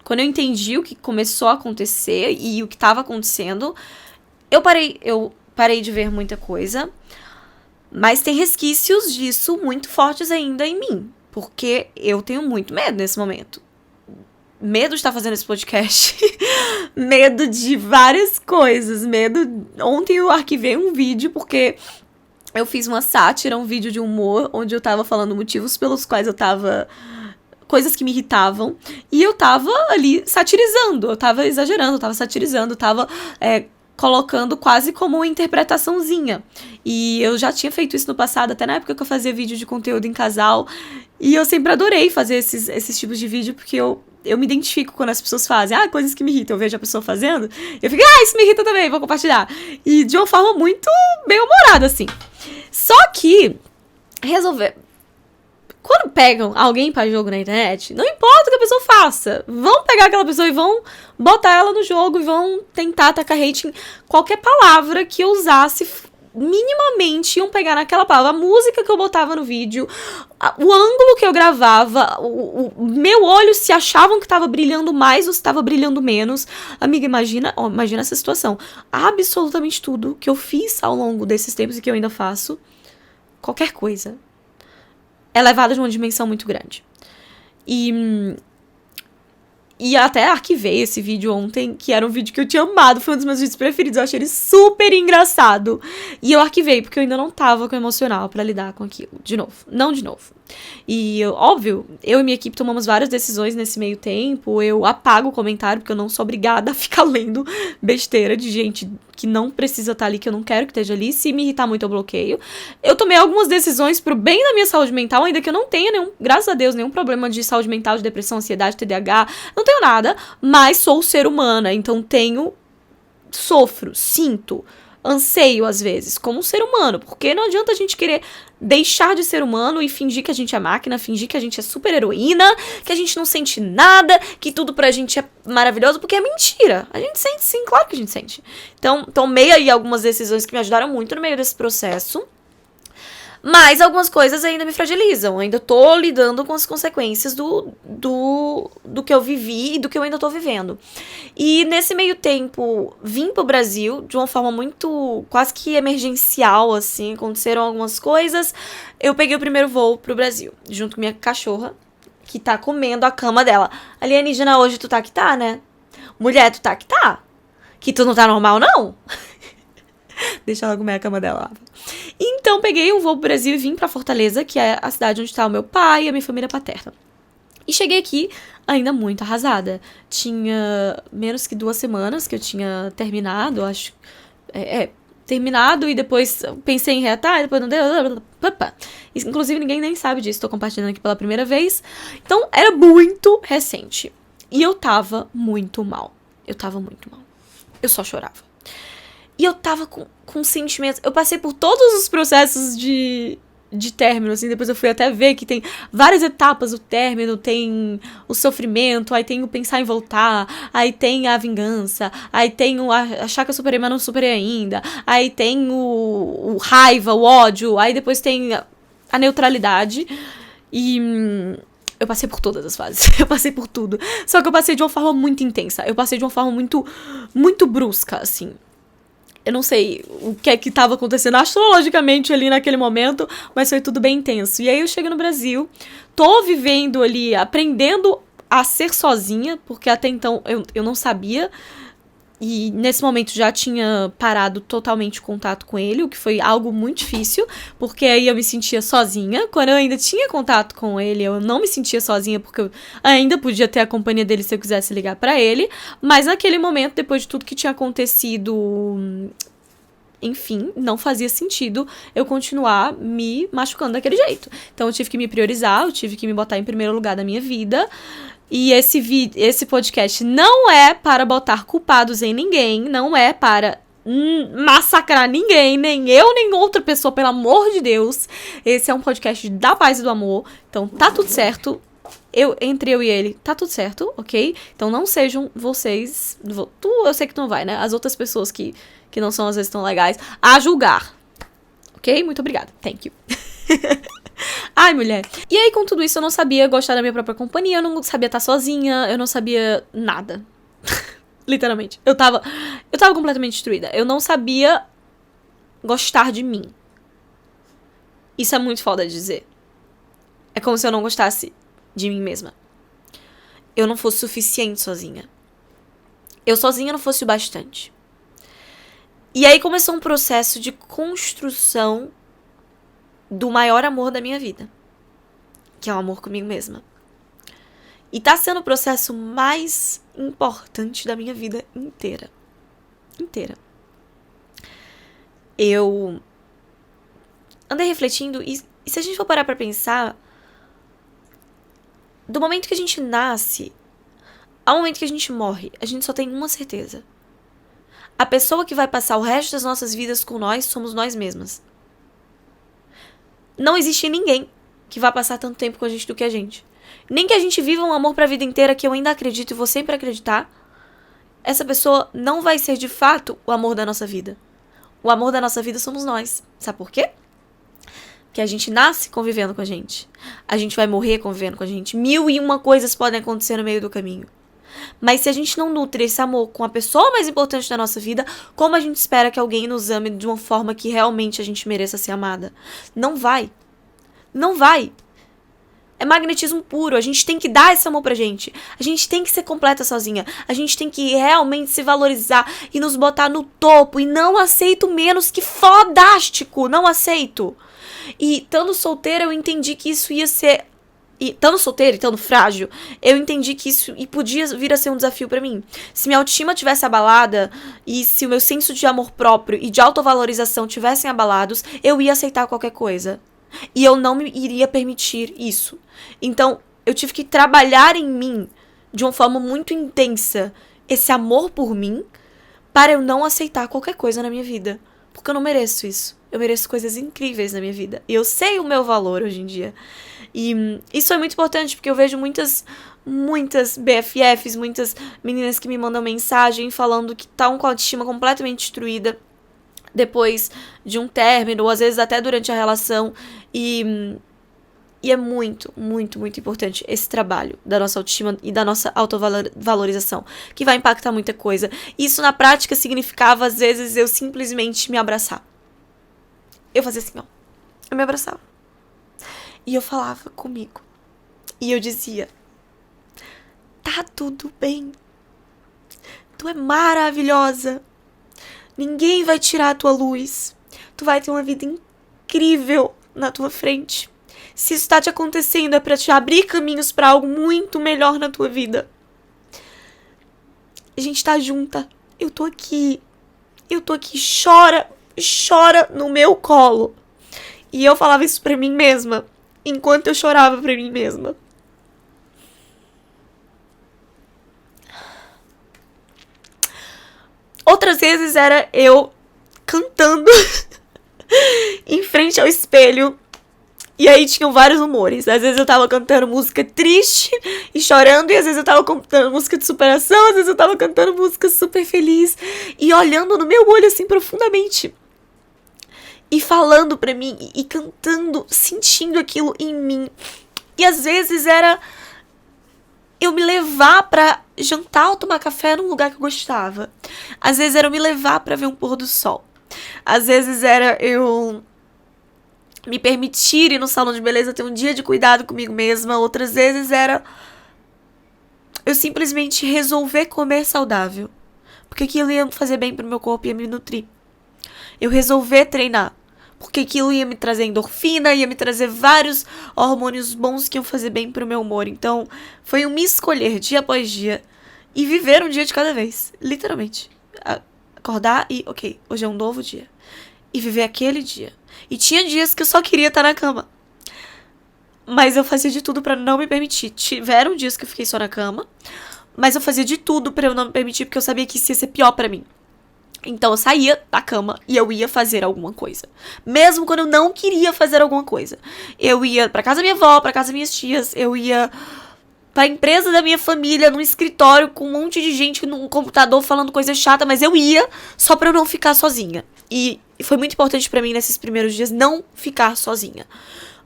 quando eu entendi o que começou a acontecer e o que estava acontecendo, eu parei de ver muita coisa, mas tem resquícios disso muito fortes ainda em mim, porque eu tenho muito medo nesse momento. Medo de estar fazendo esse podcast, medo de várias coisas, Ontem eu arquivei um vídeo porque eu fiz uma sátira, um vídeo de humor, onde eu tava falando motivos pelos quais eu tava... coisas que me irritavam, e eu tava ali satirizando, eu tava exagerando, eu tava satirizando, eu tava... colocando quase como uma interpretaçãozinha. E eu já tinha feito isso no passado, até na época que eu fazia vídeo de conteúdo em casal. E eu sempre adorei fazer esses tipos de vídeo, porque eu me identifico quando as pessoas fazem coisas que me irritam. Eu vejo a pessoa fazendo, eu fico, isso me irrita também, vou compartilhar. E de uma forma muito bem-humorada, assim. Só que, quando pegam alguém pra jogo na internet, não importa o que a pessoa faça, vão pegar aquela pessoa e vão botar ela no jogo e vão tentar atacar hate em qualquer palavra que eu usasse minimamente, iam pegar naquela palavra. A música que eu botava no vídeo, o ângulo que eu gravava, o meu olho, se achavam que tava brilhando mais ou se tava brilhando menos. Amiga, imagina essa situação. Absolutamente tudo que eu fiz ao longo desses tempos e que eu ainda faço, qualquer coisa, é levada de uma dimensão muito grande. E até arquivei esse vídeo ontem, que era um vídeo que eu tinha amado, foi um dos meus vídeos preferidos, eu achei ele super engraçado. E eu arquivei, porque eu ainda não tava com o emocional pra lidar com aquilo, não de novo. E, óbvio, eu e minha equipe tomamos várias decisões nesse meio tempo, eu apago o comentário, porque eu não sou obrigada a ficar lendo besteira de gente que não precisa estar ali, que eu não quero que esteja ali. Se me irritar muito, eu bloqueio. Eu tomei algumas decisões pro bem da minha saúde mental, ainda que eu não tenha graças a Deus, nenhum problema de saúde mental, de depressão, ansiedade, TDAH, não tenho nada, mas sou ser humana, então sofro, sinto, anseio às vezes, como um ser humano, porque não adianta a gente querer deixar de ser humano e fingir que a gente é máquina, fingir que a gente é super heroína, que a gente não sente nada, que tudo pra gente é maravilhoso, porque é mentira. A gente sente sim, claro que a gente sente. Então, tomei aí algumas decisões que me ajudaram muito no meio desse processo, mas algumas coisas ainda me fragilizam. Ainda tô lidando com as consequências do que eu vivi e do que eu ainda tô vivendo. E nesse meio tempo, vim pro Brasil de uma forma muito, quase que emergencial, assim. Aconteceram algumas coisas. Eu peguei o primeiro voo pro Brasil, junto com minha cachorra, que tá comendo a cama dela. Alienígena, hoje tu tá que tá, né? Mulher, tu tá que tá? Que tu não tá normal, não? Deixa ela comer a cama dela. Então, peguei um voo pro Brasil e vim pra Fortaleza, que é a cidade onde tá o meu pai e a minha família paterna. E cheguei aqui ainda muito arrasada. Tinha menos que 2 semanas que eu tinha terminado, acho. Terminado, e depois pensei em reatar, e depois não deu. Inclusive, ninguém nem sabe disso, tô compartilhando aqui pela primeira vez. Então, era muito recente. E eu tava muito mal. Eu só chorava. E eu tava com sentimentos... Eu passei por todos os processos de de término, assim, depois eu fui até ver que tem várias etapas o término, tem o sofrimento, aí tem o pensar em voltar, aí tem a vingança, aí tem o achar que eu superei, mas não superei ainda, aí tem o raiva, o ódio, aí depois tem a neutralidade, e eu passei por todas as fases, eu passei por tudo, só que eu passei de uma forma muito intensa, eu passei de uma forma muito, muito brusca, assim. Eu não sei o que é que estava acontecendo astrologicamente ali naquele momento, mas foi tudo bem intenso. E aí eu chego no Brasil, tô vivendo ali, aprendendo a ser sozinha, porque até então eu não sabia. E nesse momento já tinha parado totalmente o contato com ele, o que foi algo muito difícil, porque aí eu me sentia sozinha. Quando eu ainda tinha contato com ele, eu não me sentia sozinha, porque eu ainda podia ter a companhia dele se eu quisesse ligar pra ele. Mas naquele momento, depois de tudo que tinha acontecido, enfim, não fazia sentido eu continuar me machucando daquele jeito. Então eu tive que me priorizar, eu tive que me botar em primeiro lugar da minha vida. E esse podcast não é para botar culpados em ninguém, não é para massacrar ninguém, nem eu, nem outra pessoa, pelo amor de Deus. Esse é um podcast da paz e do amor, então tá tudo certo. Entre eu e ele, tá tudo certo, ok? Então não sejam vocês, eu sei que não vai, né? As outras pessoas que não são às vezes tão legais, a julgar, ok? Muito obrigada, thank you. Ai, mulher. E aí, com tudo isso, eu não sabia gostar da minha própria companhia, eu não sabia estar sozinha, eu não sabia nada. Literalmente. Eu tava completamente destruída. Eu não sabia gostar de mim. Isso é muito foda de dizer. É como se eu não gostasse de mim mesma. Eu não fosse suficiente sozinha. Eu sozinha não fosse o bastante. E aí começou um processo de construção do maior amor da minha vida, que é o amor comigo mesma. E tá sendo o processo mais importante da minha vida inteira. Inteira. Eu andei refletindo, e se a gente for parar pra pensar, do momento que a gente nasce ao momento que a gente morre, a gente só tem uma certeza. A pessoa que vai passar o resto das nossas vidas com nós somos nós mesmas. Não existe ninguém que vá passar tanto tempo com a gente do que a gente. Nem que a gente viva um amor pra vida inteira, que eu ainda acredito e vou sempre acreditar, essa pessoa não vai ser de fato o amor da nossa vida. O amor da nossa vida somos nós. Sabe por quê? Porque a gente nasce convivendo com a gente. A gente vai morrer convivendo com a gente. 1001 coisas podem acontecer no meio do caminho. Mas se a gente não nutre esse amor com a pessoa mais importante da nossa vida, como a gente espera que alguém nos ame de uma forma que realmente a gente mereça ser amada? Não vai. Não vai. É magnetismo puro. A gente tem que dar esse amor pra gente. A gente tem que ser completa sozinha. A gente tem que realmente se valorizar e nos botar no topo. E não aceito menos, que fodástico. Não aceito. E estando solteira, eu entendi que isso ia ser... E estando solteira e estando frágil, eu entendi que isso podia vir a ser um desafio pra mim. Se minha autoestima tivesse abalada e se o meu senso de amor próprio e de autovalorização tivessem abalados, eu ia aceitar qualquer coisa. E eu não me iria permitir isso. Então, eu tive que trabalhar em mim de uma forma muito intensa esse amor por mim para eu não aceitar qualquer coisa na minha vida. Porque eu não mereço isso. Eu mereço coisas incríveis na minha vida. E eu sei o meu valor hoje em dia. E isso é muito importante, porque eu vejo muitas BFFs, muitas meninas que me mandam mensagem falando que estão com a autoestima completamente destruída depois de um término, ou às vezes até durante a relação. E é muito, muito, muito importante esse trabalho da nossa autoestima e da nossa autovalorização, que vai impactar muita coisa. Isso na prática significava, às vezes, eu simplesmente me abraçar. Eu fazia assim, ó. Eu me abraçava. E eu falava comigo. E eu dizia: tá tudo bem. Tu é maravilhosa. Ninguém vai tirar a tua luz. Tu vai ter uma vida incrível na tua frente. Se isso tá te acontecendo, é pra te abrir caminhos pra algo muito melhor na tua vida. A gente tá junta. Eu tô aqui. Chora no meu colo. E eu falava isso pra mim mesma, enquanto eu chorava pra mim mesma. Outras vezes era eu cantando em frente ao espelho, E aí tinham vários humores. Às vezes eu tava cantando música triste e chorando, e às vezes eu tava cantando música de superação, às vezes eu tava cantando música super feliz e olhando no meu olho assim profundamente. E falando pra mim, e cantando, sentindo aquilo em mim. E às vezes era eu me levar pra jantar ou tomar café num lugar que eu gostava. Às vezes era eu me levar pra ver um pôr do sol. Às vezes era eu me permitir ir no salão de beleza, ter um dia de cuidado comigo mesma. Outras vezes era eu simplesmente resolver comer saudável. Porque aquilo ia fazer bem pro meu corpo, ia me nutrir. Eu resolver treinar. Porque aquilo ia me trazer endorfina, ia me trazer vários hormônios bons que iam fazer bem pro meu humor. Então, foi um me escolher dia após dia e viver um dia de cada vez. Literalmente. Acordar e, ok, hoje é um novo dia. E viver aquele dia. E tinha dias que eu só queria estar na cama. Mas eu fazia de tudo pra não me permitir. Tiveram dias que eu fiquei só na cama, mas eu fazia de tudo pra eu não me permitir, porque eu sabia que isso ia ser pior pra mim. Então eu saía da cama e eu ia fazer alguma coisa. Mesmo quando eu não queria fazer alguma coisa. Eu ia pra casa da minha avó, pra casa das minhas tias. Eu ia pra empresa da minha família, num escritório com um monte de gente num computador falando coisa chata. Mas eu ia só pra eu não ficar sozinha. E foi muito importante pra mim nesses primeiros dias não ficar sozinha.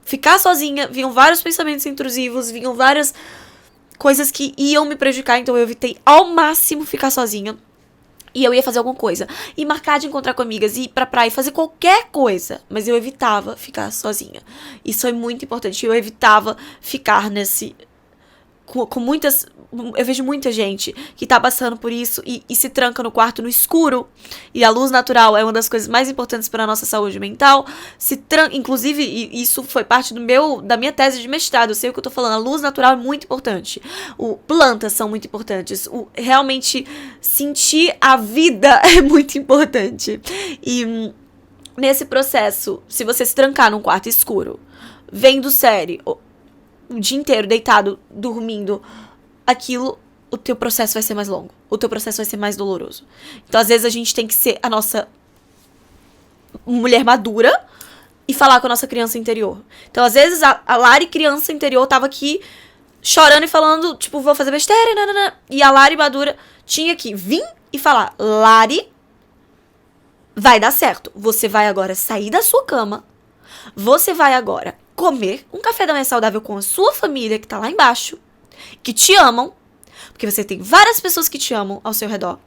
Ficar sozinha, vinham vários pensamentos intrusivos, vinham várias coisas que iam me prejudicar. Então eu evitei ao máximo ficar sozinha. E eu ia fazer alguma coisa. E marcar de encontrar com amigas. E ir pra praia. Fazer qualquer coisa. Mas eu evitava ficar sozinha. Isso foi muito importante. Eu evitava ficar nesse... Com muitas... Eu vejo muita gente que tá passando por isso e se tranca no quarto no escuro. E a luz natural é uma das coisas mais importantes para a nossa saúde mental. Inclusive, isso foi parte da minha tese de mestrado. Eu sei o que eu tô falando. A luz natural é muito importante. Plantas são muito importantes. Realmente sentir a vida é muito importante. E nesse processo, se você se trancar num quarto escuro, vendo série o dia inteiro deitado, dormindo, o teu processo vai ser mais longo. O teu processo vai ser mais doloroso. Então, às vezes, a gente tem que ser a nossa mulher madura e falar com a nossa criança interior. Então, às vezes, a Lari, criança interior, tava aqui chorando e falando, tipo, vou fazer besteira, nanana. E a Lari madura tinha que vir e falar, Lari, vai dar certo. Você vai agora sair da sua cama. Você vai agora comer um café da manhã saudável com a sua família, que tá lá embaixo, que te amam, porque você tem várias pessoas que te amam ao seu redor,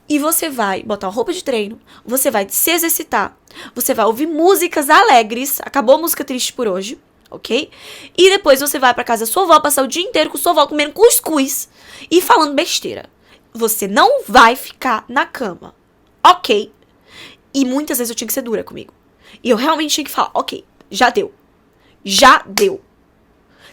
e você vai botar uma roupa de treino, você vai se exercitar, você vai ouvir músicas alegres, acabou a música triste por hoje, ok? E depois você vai pra casa da sua avó, passar o dia inteiro com sua avó comendo cuscuz e falando besteira. Você não vai ficar na cama, ok? E muitas vezes eu tinha que ser dura comigo. E eu realmente tinha que falar, ok, já deu. Já deu.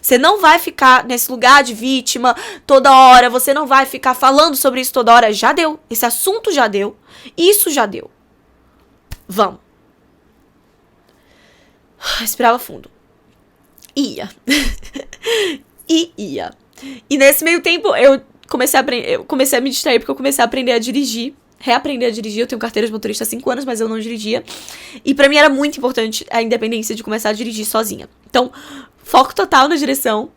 Você não vai ficar nesse lugar de vítima toda hora. Você não vai ficar falando sobre isso toda hora. Já deu. Esse assunto já deu. Isso já deu. Vamos. Respirava fundo. Ia. Ia. E nesse meio tempo eu comecei a me distrair porque eu comecei a aprender a dirigir. Reaprender a dirigir. Eu tenho carteira de motorista há 5 anos, mas eu não dirigia. E pra mim era muito importante a independência de começar a dirigir sozinha. Então, foco total na direção.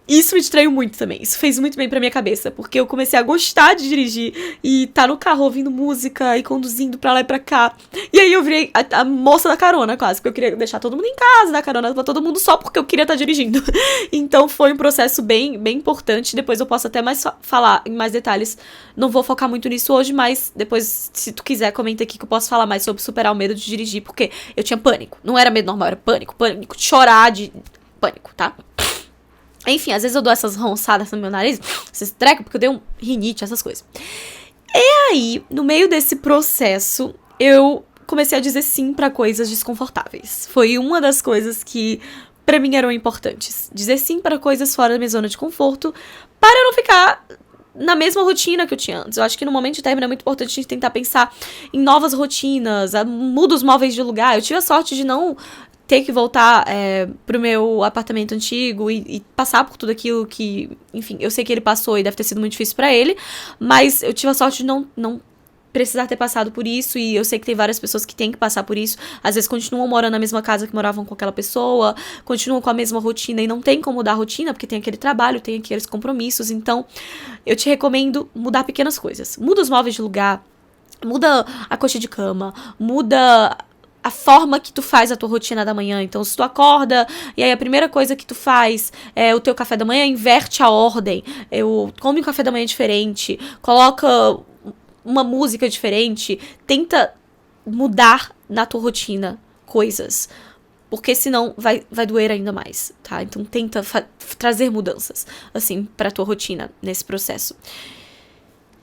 Isso me distraiu muito também. Isso fez muito bem pra minha cabeça. Porque eu comecei a gostar de dirigir. E tá no carro ouvindo música e conduzindo pra lá e pra cá. E aí eu virei a moça da carona quase. Porque eu queria deixar todo mundo em casa, dar carona pra todo mundo só porque eu queria estar dirigindo. Então foi um processo bem, bem importante. Depois eu posso até falar em mais detalhes. Não vou focar muito nisso hoje, mas depois, se tu quiser, comenta aqui que eu posso falar mais sobre superar o medo de dirigir. Porque eu tinha pânico. Não era medo normal, era pânico. Pânico de chorar, de pânico, tá? Enfim, às vezes eu dou essas ronçadas no meu nariz, esses trecos, porque eu dei um rinite, essas coisas. E aí, no meio desse processo, eu comecei a dizer sim pra coisas desconfortáveis. Foi uma das coisas que pra mim eram importantes. Dizer sim pra coisas fora da minha zona de conforto, para eu não ficar na mesma rotina que eu tinha antes. Eu acho que no momento de término é muito importante a gente tentar pensar em novas rotinas, muda os móveis de lugar. Eu tive a sorte de não ter que voltar pro meu apartamento antigo e passar por tudo aquilo que, enfim, eu sei que ele passou e deve ter sido muito difícil pra ele, mas eu tive a sorte de não precisar ter passado por isso, e eu sei que tem várias pessoas que têm que passar por isso, às vezes continuam morando na mesma casa que moravam com aquela pessoa, continuam com a mesma rotina e não tem como mudar a rotina, porque tem aquele trabalho, tem aqueles compromissos. Então, eu te recomendo mudar pequenas coisas. Muda os móveis de lugar, muda a coxa de cama, muda a forma que tu faz a tua rotina da manhã. Então, se tu acorda e aí a primeira coisa que tu faz é o teu café da manhã, inverte a ordem. Come um café da manhã diferente, coloca uma música diferente, tenta mudar na tua rotina coisas, porque senão vai doer ainda mais, tá? Então tenta trazer mudanças, assim, pra tua rotina nesse processo.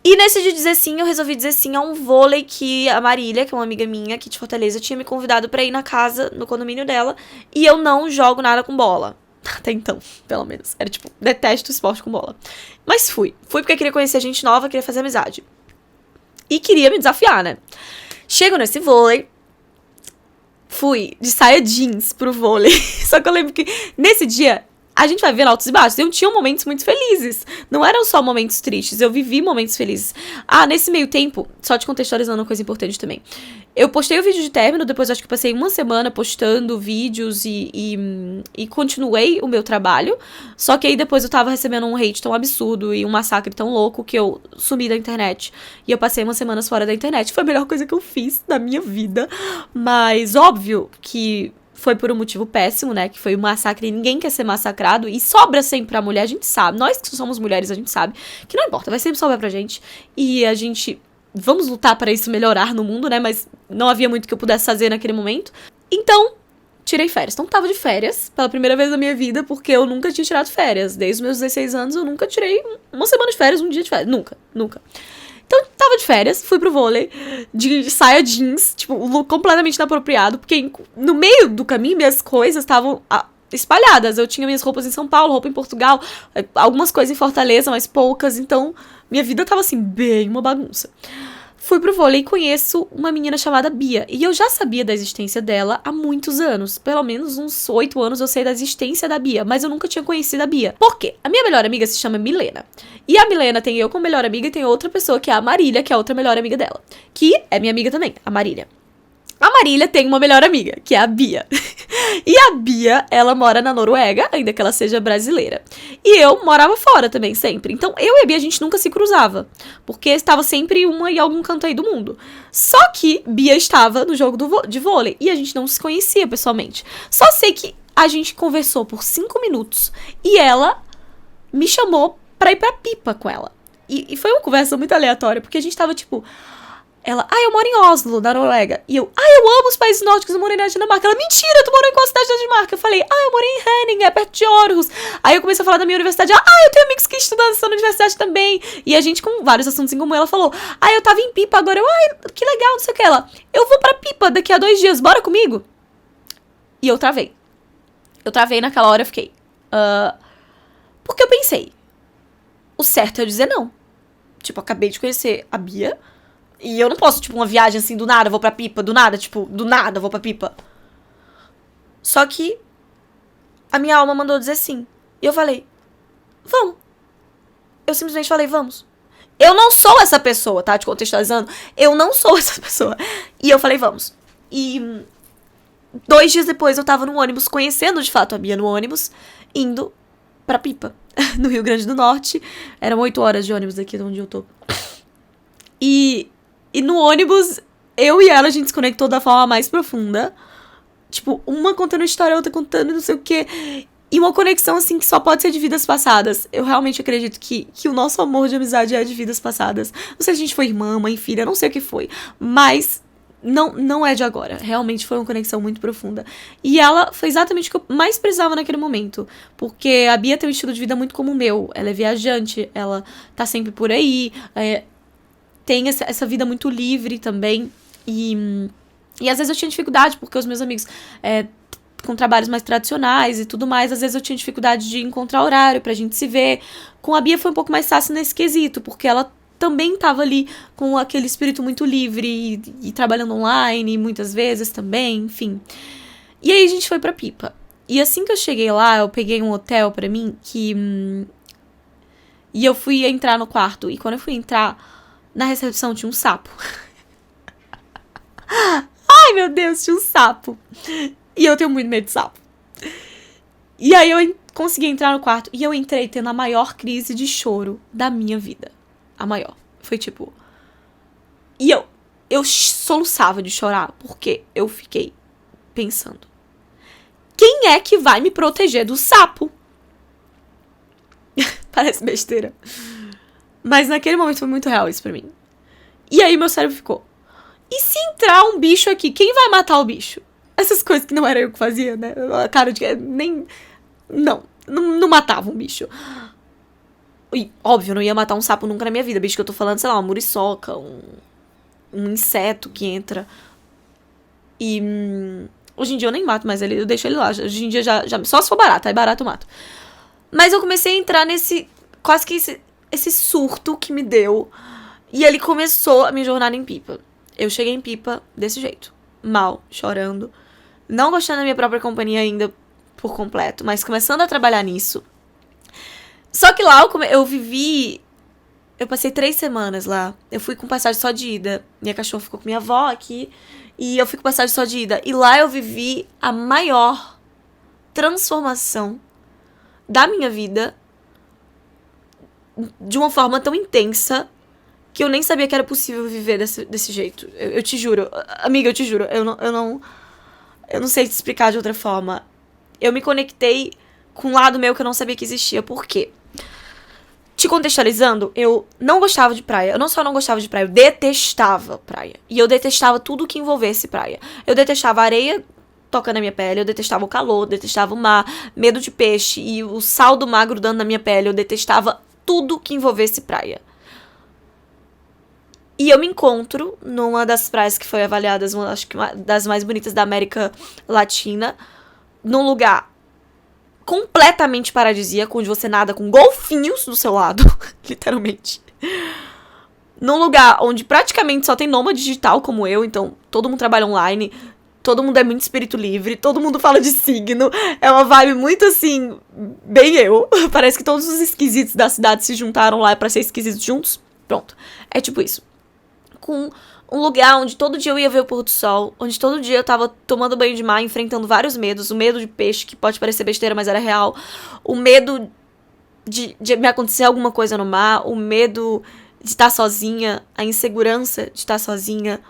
E nesse de dizer sim, eu resolvi dizer sim a um vôlei que a Marília, que é uma amiga minha aqui de Fortaleza, tinha me convidado pra ir na casa, no condomínio dela, e eu não jogo nada com bola. Até então, pelo menos. Era tipo, detesto esporte com bola. Mas fui. Fui porque eu queria conhecer gente nova, queria fazer amizade. E queria me desafiar, né? Chego nesse vôlei, fui de saia jeans pro vôlei. Só que eu lembro que nesse dia a gente vai ver altos e baixos. Eu tinha momentos muito felizes. Não eram só momentos tristes. Eu vivi momentos felizes. Nesse meio tempo, só te contextualizando uma coisa importante também. Eu postei o vídeo de término, depois acho que passei uma semana postando vídeos e continuei o meu trabalho. Só que aí depois eu tava recebendo um hate tão absurdo e um massacre tão louco que eu sumi da internet. E eu passei umas semanas fora da internet. Foi a melhor coisa que eu fiz na minha vida. Mas óbvio que foi por um motivo péssimo, né? Que foi um massacre e ninguém quer ser massacrado. E sobra sempre pra mulher, a gente sabe. Nós que somos mulheres, a gente sabe que não importa, vai sempre sobrar pra gente. E a gente... Vamos lutar para isso melhorar no mundo, né? Mas não havia muito que eu pudesse fazer naquele momento. Então, tirei férias. Então, tava de férias pela primeira vez na minha vida, porque eu nunca tinha tirado férias. Desde os meus 16 anos, eu nunca tirei uma semana de férias, um dia de férias. Nunca. Então, tava de férias, fui pro vôlei, de saia jeans, tipo, um look completamente inapropriado, porque no meio do caminho minhas coisas estavam espalhadas. Eu tinha minhas roupas em São Paulo, roupa em Portugal, algumas coisas em Fortaleza, mas poucas, então minha vida tava assim, bem uma bagunça. Fui pro vôlei e conheço uma menina chamada Bia. E eu já sabia da existência dela há muitos anos. Pelo menos uns 8 anos eu sei da existência da Bia. Mas eu nunca tinha conhecido a Bia. Por quê? A minha melhor amiga se chama Milena. E a Milena tem eu como melhor amiga e tem outra pessoa que é a Marília, que é a outra melhor amiga dela. Que é minha amiga também, a Marília. A Marília tem uma melhor amiga, que é a Bia. E a Bia, ela mora na Noruega, ainda que ela seja brasileira. E eu morava fora também, sempre. Então, eu e a Bia, a gente nunca se cruzava. Porque estava sempre uma em algum canto aí do mundo. Só que Bia estava no jogo de vôlei. E a gente não se conhecia pessoalmente. Só sei que a gente conversou por 5 minutos. E ela me chamou pra ir pra pipa com ela. E foi uma conversa muito aleatória, porque a gente tava tipo... Ela, eu moro em Oslo, na Noruega. E eu amo os países nórdicos, eu morei na Dinamarca. Ela, mentira, tu morou em qual cidade da Dinamarca? Eu falei, eu morei em Henning, é perto de Aarhus. Aí eu comecei a falar da minha universidade. Eu tenho amigos que estudam nessa universidade também. E a gente, com vários assuntos em comum, ela falou, eu tava em Pipa agora. Eu, que legal, não sei o que. Ela, eu vou pra Pipa daqui a 2 dias, bora comigo? E eu travei. Eu travei naquela hora, eu fiquei, porque eu pensei, o certo é eu dizer não. Tipo, acabei de conhecer a Bia. E eu não posso, tipo, uma viagem assim, do nada, vou pra Pipa, do nada, vou pra Pipa. Só que a minha alma mandou dizer sim. E eu falei, vamos. Eu simplesmente falei, vamos. Eu não sou essa pessoa, tá? Te contextualizando. Eu não sou essa pessoa. E eu falei, vamos. E 2 dias depois eu tava no ônibus, conhecendo de fato a Bia no ônibus, indo pra Pipa, no Rio Grande do Norte. Eram 8 horas de ônibus aqui de onde eu tô. E no ônibus, eu e ela, a gente se conectou da forma mais profunda. Tipo, uma contando história, a outra contando não sei o quê. E uma conexão, assim, que só pode ser de vidas passadas. Eu realmente acredito que o nosso amor de amizade é de vidas passadas. Não sei se a gente foi irmã, mãe, filha, não sei o que foi. Mas não é de agora. Realmente foi uma conexão muito profunda. E ela foi exatamente o que eu mais precisava naquele momento. Porque a Bia tem um estilo de vida muito como o meu. Ela é viajante, ela tá sempre por aí, tem essa vida muito livre também. E às vezes eu tinha dificuldade, porque os meus amigos com trabalhos mais tradicionais e tudo mais, às vezes eu tinha dificuldade de encontrar horário pra gente se ver. Com a Bia foi um pouco mais fácil nesse quesito, porque ela também tava ali com aquele espírito muito livre e trabalhando online, muitas vezes também, enfim. E aí a gente foi pra Pipa. E assim que eu cheguei lá, eu peguei um hotel pra mim e eu fui entrar no quarto. E quando eu fui entrar, Na recepção tinha um sapo. Ai, meu Deus, tinha um sapo. E eu tenho muito medo de sapo. E aí eu consegui entrar no quarto e eu entrei tendo a maior crise de choro da minha vida. A maior. Foi tipo... E eu soluçava de chorar porque eu fiquei pensando. Quem é que vai me proteger do sapo? Parece besteira. Mas naquele momento foi muito real isso pra mim. E aí meu cérebro ficou... E se entrar um bicho aqui, quem vai matar o bicho? Essas coisas que não era eu que fazia, né? A cara de... Nem... Não matava um bicho. E, óbvio, eu não ia matar um sapo nunca na minha vida. Bicho que eu tô falando, sei lá, uma muriçoca, um inseto que entra. E... hoje em dia eu nem mato mais ele, eu deixo ele lá. Hoje em dia já só se for barato, aí barato eu mato. Mas eu comecei a entrar nesse... quase que esse surto que me deu. E ele começou a minha jornada em Pipa. Eu cheguei em Pipa desse jeito. Mal, chorando. Não gostando da minha própria companhia ainda por completo. Mas começando a trabalhar nisso. Só que lá eu vivi... Eu passei 3 semanas lá. Eu fui com passagem só de ida. Minha cachorra ficou com minha avó aqui. E eu fui com passagem só de ida. E lá eu vivi a maior transformação da minha vida. De uma forma tão intensa que eu nem sabia que era possível viver desse jeito. Eu te juro. Amiga, eu te juro. Eu não sei te explicar de outra forma. Eu me conectei com um lado meu que eu não sabia que existia. Por quê? Te contextualizando, eu não gostava de praia. Eu não só não gostava de praia, eu detestava praia. E eu detestava tudo que envolvesse praia. Eu detestava a areia tocando na minha pele, eu detestava o calor, eu detestava o mar, medo de peixe e o sal do mar grudando na minha pele. Eu detestava tudo que envolvesse praia. E eu me encontro numa das praias que foi avaliada, acho que uma das mais bonitas da América Latina, num lugar completamente paradisíaco, onde você nada com golfinhos do seu lado, literalmente. Num lugar onde praticamente só tem nômade digital como eu, então todo mundo trabalha online, todo mundo é muito espírito livre, todo mundo fala de signo, é uma vibe muito assim, bem eu. Parece que todos os esquisitos da cidade se juntaram lá pra ser esquisitos juntos. Pronto, é tipo isso. Com um lugar onde todo dia eu ia ver o pôr do sol, onde todo dia eu tava tomando banho de mar, enfrentando vários medos, o medo de peixe, que pode parecer besteira, mas era real, o medo de me acontecer alguma coisa no mar, o medo de estar sozinha, a insegurança de estar sozinha,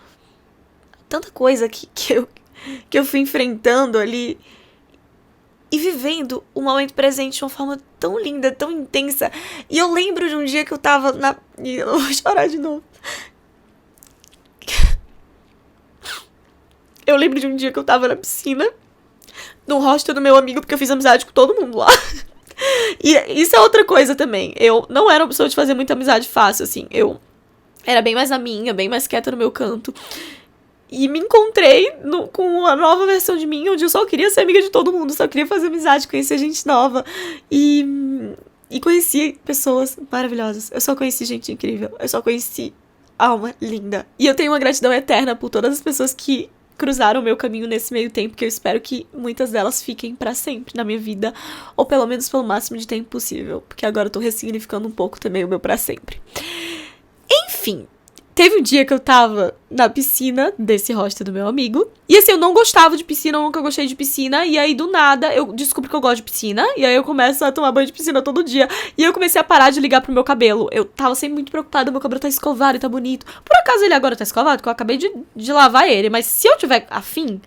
tanta coisa que eu fui enfrentando ali e vivendo o momento presente de uma forma tão linda, tão intensa. E eu lembro de um dia que eu tava e eu vou chorar de novo. Eu lembro de um dia que eu tava na piscina, no hostel do meu amigo, porque eu fiz amizade com todo mundo lá. E isso é outra coisa também. Eu não era uma pessoa de fazer muita amizade fácil, assim. Eu era bem mais na minha, bem mais quieta no meu canto. E me encontrei com uma nova versão de mim, onde eu só queria ser amiga de todo mundo, só queria fazer amizade, conhecer gente nova. E conheci pessoas maravilhosas. Eu só conheci gente incrível. Eu só conheci alma linda. E eu tenho uma gratidão eterna por todas as pessoas que cruzaram o meu caminho nesse meio tempo, que eu espero que muitas delas fiquem pra sempre na minha vida, ou pelo menos pelo máximo de tempo possível, porque agora eu tô ressignificando um pouco também o meu pra sempre. Enfim, teve um dia que eu tava na piscina desse hostel do meu amigo, e assim, eu não gostava de piscina, eu nunca gostei de piscina, e aí do nada eu descubro que eu gosto de piscina, e aí eu começo a tomar banho de piscina todo dia, e eu comecei a parar de ligar pro meu cabelo. Eu tava sempre muito preocupada, meu cabelo tá escovado e tá bonito. Por acaso ele agora tá escovado, porque eu acabei de lavar ele, mas se eu tiver afim,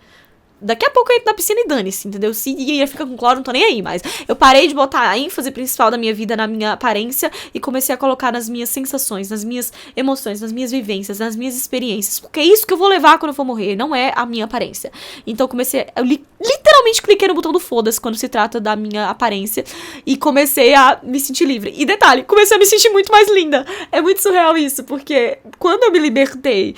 daqui a pouco eu entro na piscina e dane-se, entendeu? Se ia ficar com cloro, não tô nem aí mais. Eu parei de botar a ênfase principal da minha vida na minha aparência e comecei a colocar nas minhas sensações, nas minhas emoções, nas minhas vivências, nas minhas experiências. Porque é isso que eu vou levar quando eu for morrer, não é a minha aparência. Então eu literalmente cliquei no botão do foda-se quando se trata da minha aparência e comecei a me sentir livre. E detalhe, comecei a me sentir muito mais linda. É muito surreal isso, porque quando eu me libertei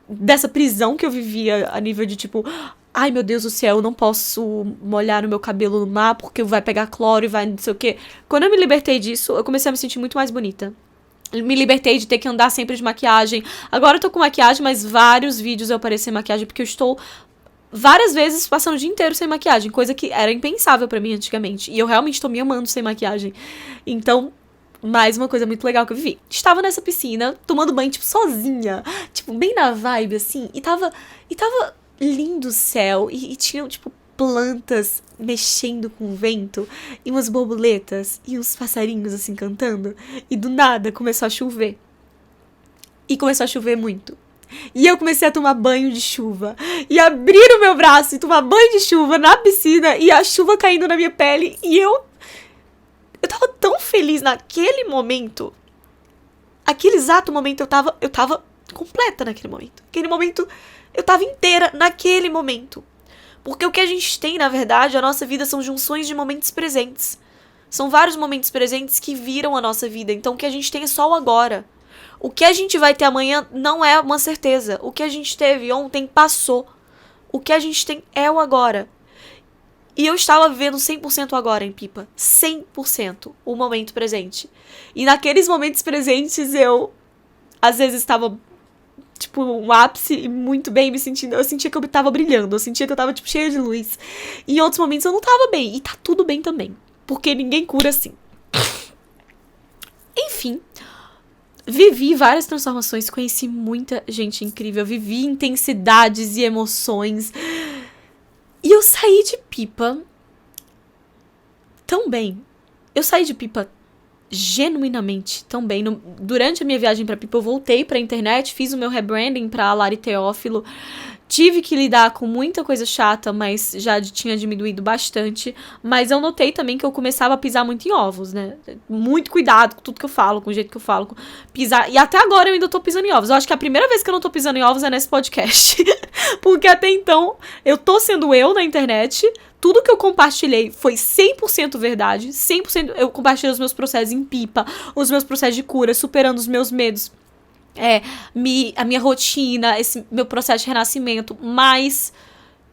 dessa prisão que eu vivia a nível de tipo, ai meu Deus do céu, eu não posso molhar o meu cabelo no mar porque vai pegar cloro e vai não sei o que. Quando eu me libertei disso, eu comecei a me sentir muito mais bonita. Eu me libertei de ter que andar sempre de maquiagem. Agora eu tô com maquiagem, mas vários vídeos eu apareço sem maquiagem porque eu estou várias vezes passando o dia inteiro sem maquiagem, coisa que era impensável pra mim antigamente. E eu realmente tô me amando sem maquiagem. Então, mais uma coisa muito legal que eu vivi. Estava nessa piscina, tomando banho, tipo, sozinha. Tipo, bem na vibe, assim. E tava lindo o céu. E tinham, tipo, plantas mexendo com o vento. E umas borboletas. E uns passarinhos, assim, cantando. E do nada começou a chover. E começou a chover muito. E eu comecei a tomar banho de chuva. E abrir o meu braço e tomar banho de chuva na piscina. E a chuva caindo na minha pele. E eu tava tão feliz naquele momento. Aquele exato momento eu tava completa naquele momento. Aquele momento eu tava inteira naquele momento. Porque o que a gente tem, na verdade, a nossa vida são junções de momentos presentes. São vários momentos presentes que viram a nossa vida. Então o que a gente tem é só o agora. O que a gente vai ter amanhã não é uma certeza. O que a gente teve ontem passou. O que a gente tem é o agora. E eu estava vivendo 100% agora em Pipa. 100% o momento presente. E naqueles momentos presentes eu, às vezes, estava, tipo, um ápice e muito bem me sentindo. Eu sentia que eu tava brilhando. Eu sentia que eu tava, tipo, cheia de luz. E em outros momentos eu não tava bem. E tá tudo bem também. Porque ninguém cura assim. Enfim. Vivi várias transformações, conheci muita gente incrível, vivi intensidades e emoções. E eu saí de Pipa tão bem. Eu saí de Pipa genuinamente tão bem. Durante a minha viagem pra Pipa, eu voltei pra internet, fiz o meu rebranding pra Lari Teófilo. Tive que lidar com muita coisa chata, mas já tinha diminuído bastante. Mas eu notei também que eu começava a pisar muito em ovos, né? Muito cuidado com tudo que eu falo, com o jeito que eu falo. Pisar. E até agora eu ainda tô pisando em ovos. Eu acho que a primeira vez que eu não tô pisando em ovos é nesse podcast. Porque até então, eu tô sendo eu na internet. Tudo que eu compartilhei foi 100% verdade. 100% eu compartilhei os meus processos em Pipa, os meus processos de cura, superando os meus medos. A minha rotina, esse meu processo de renascimento, mas...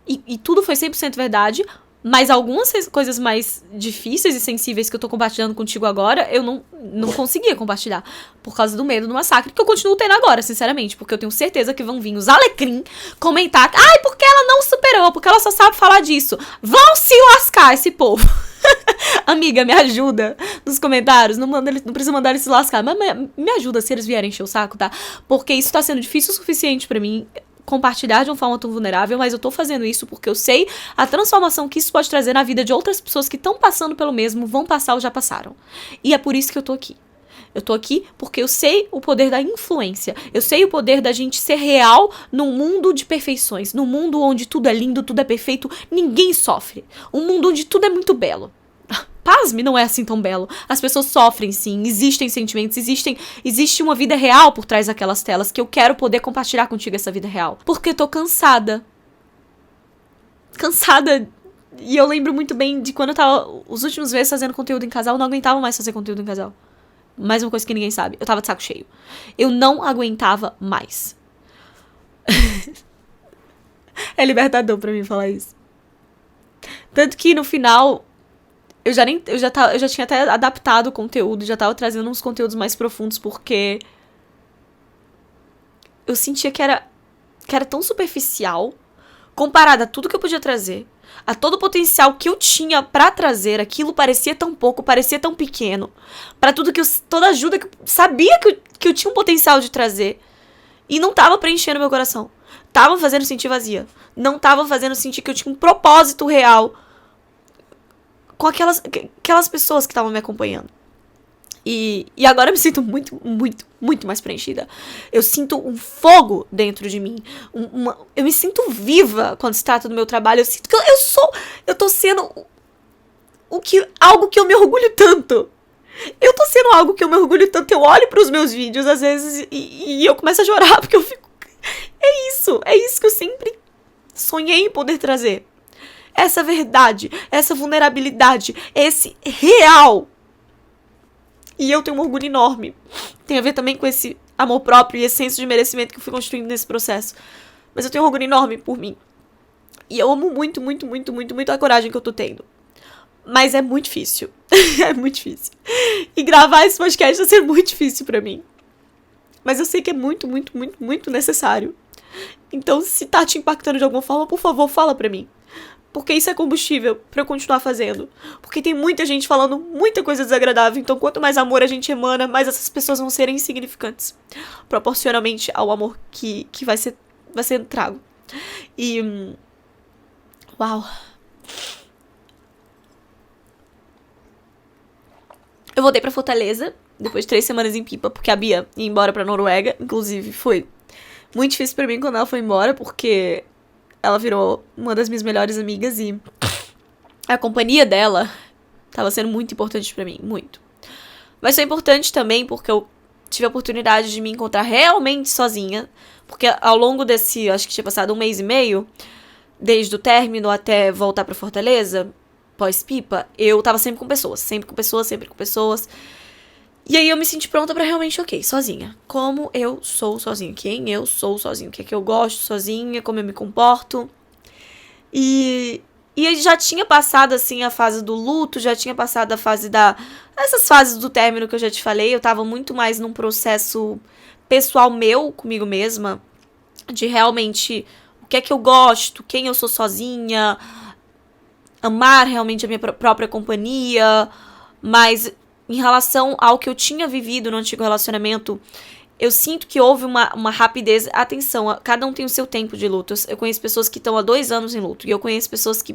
E tudo foi 100% verdade, mas algumas coisas mais difíceis e sensíveis que eu tô compartilhando contigo agora, eu não conseguia compartilhar, por causa do medo do massacre, que eu continuo tendo agora, sinceramente, porque eu tenho certeza que vão vir os alecrim comentar, porque ela não superou, porque ela só sabe falar disso. Vão se lascar esse povo. Amiga, me ajuda nos comentários. Não precisa mandar eles se lascar, mas me ajuda se eles vierem encher o saco, tá? Porque isso tá sendo difícil o suficiente pra mim compartilhar de uma forma tão vulnerável, mas eu tô fazendo isso porque eu sei a transformação que isso pode trazer na vida de outras pessoas que estão passando pelo mesmo, vão passar ou já passaram. E é por isso que eu tô aqui. Eu tô aqui porque eu sei o poder da influência. Eu sei o poder da gente ser real num mundo de perfeições. Num mundo onde tudo é lindo, tudo é perfeito, ninguém sofre. Um mundo onde tudo é muito belo. Pasme, não é assim tão belo. As pessoas sofrem, sim. Existem sentimentos, existe uma vida real por trás daquelas telas que eu quero poder compartilhar contigo essa vida real. Porque tô cansada. Cansada. E eu lembro muito bem de quando eu tava os últimos vezes fazendo conteúdo em casal, eu não aguentava mais fazer conteúdo em casal. Mais uma coisa que ninguém sabe. Eu tava de saco cheio. Eu não aguentava mais. É libertador pra mim falar isso. Tanto que no final... Eu já tinha até adaptado o conteúdo, já tava trazendo uns conteúdos mais profundos, porque eu sentia que era tão superficial, comparado a tudo que eu podia trazer, a todo o potencial que eu tinha pra trazer, aquilo parecia tão pouco, parecia tão pequeno, pra toda ajuda que eu sabia que eu tinha um potencial de trazer, e não tava preenchendo meu coração, tava fazendo sentir vazia, não tava fazendo sentir que eu tinha um propósito real, com aquelas pessoas que estavam me acompanhando. E agora eu me sinto muito, muito, muito mais preenchida. Eu sinto um fogo dentro de mim. Eu me sinto viva quando se trata do meu trabalho. Eu sinto que eu tô sendo algo que eu me orgulho tanto. Eu tô sendo algo que eu me orgulho tanto. Eu olho pros meus vídeos, às vezes, e eu começo a chorar, porque eu fico... É isso que eu sempre sonhei em poder trazer. Essa verdade, essa vulnerabilidade, esse real. E eu tenho um orgulho enorme. Tem a ver também com esse amor próprio e esse senso de merecimento que eu fui construindo nesse processo. Mas eu tenho um orgulho enorme por mim. E eu amo muito, muito, muito, muito, muito a coragem que eu tô tendo. Mas é muito difícil. É muito difícil. E gravar esse podcast vai ser muito difícil pra mim. Mas eu sei que é muito, muito, muito, muito necessário. Então, se tá te impactando de alguma forma, por favor, fala pra mim. Porque isso é combustível pra eu continuar fazendo. Porque tem muita gente falando muita coisa desagradável. Então, quanto mais amor a gente emana, mais essas pessoas vão serem insignificantes. Proporcionalmente ao amor que vai ser trago. E... uau. Eu voltei pra Fortaleza, depois de 3 semanas em Pipa, porque a Bia ia embora pra Noruega. Inclusive, foi muito difícil pra mim quando ela foi embora, porque... ela virou uma das minhas melhores amigas e a companhia dela tava sendo muito importante pra mim, muito. Mas foi importante também porque eu tive a oportunidade de me encontrar realmente sozinha, porque ao longo desse, acho que tinha passado 1 mês e meio, desde o término até voltar pra Fortaleza, pós-Pipa, eu tava sempre com pessoas. E aí eu me senti pronta pra realmente, ok, sozinha. Como eu sou sozinha, quem eu sou sozinha, o que é que eu gosto sozinha, como eu me comporto. E já tinha passado, assim, a fase do luto, já tinha passado a fase essas fases do término que eu já te falei, eu tava muito mais num processo pessoal meu, comigo mesma, de realmente o que é que eu gosto, quem eu sou sozinha, amar realmente a minha própria companhia, mas... em relação ao que eu tinha vivido no antigo relacionamento, eu sinto que houve uma rapidez. Atenção, cada um tem o seu tempo de luto. Eu conheço pessoas que estão há 2 anos em luto. E eu conheço pessoas que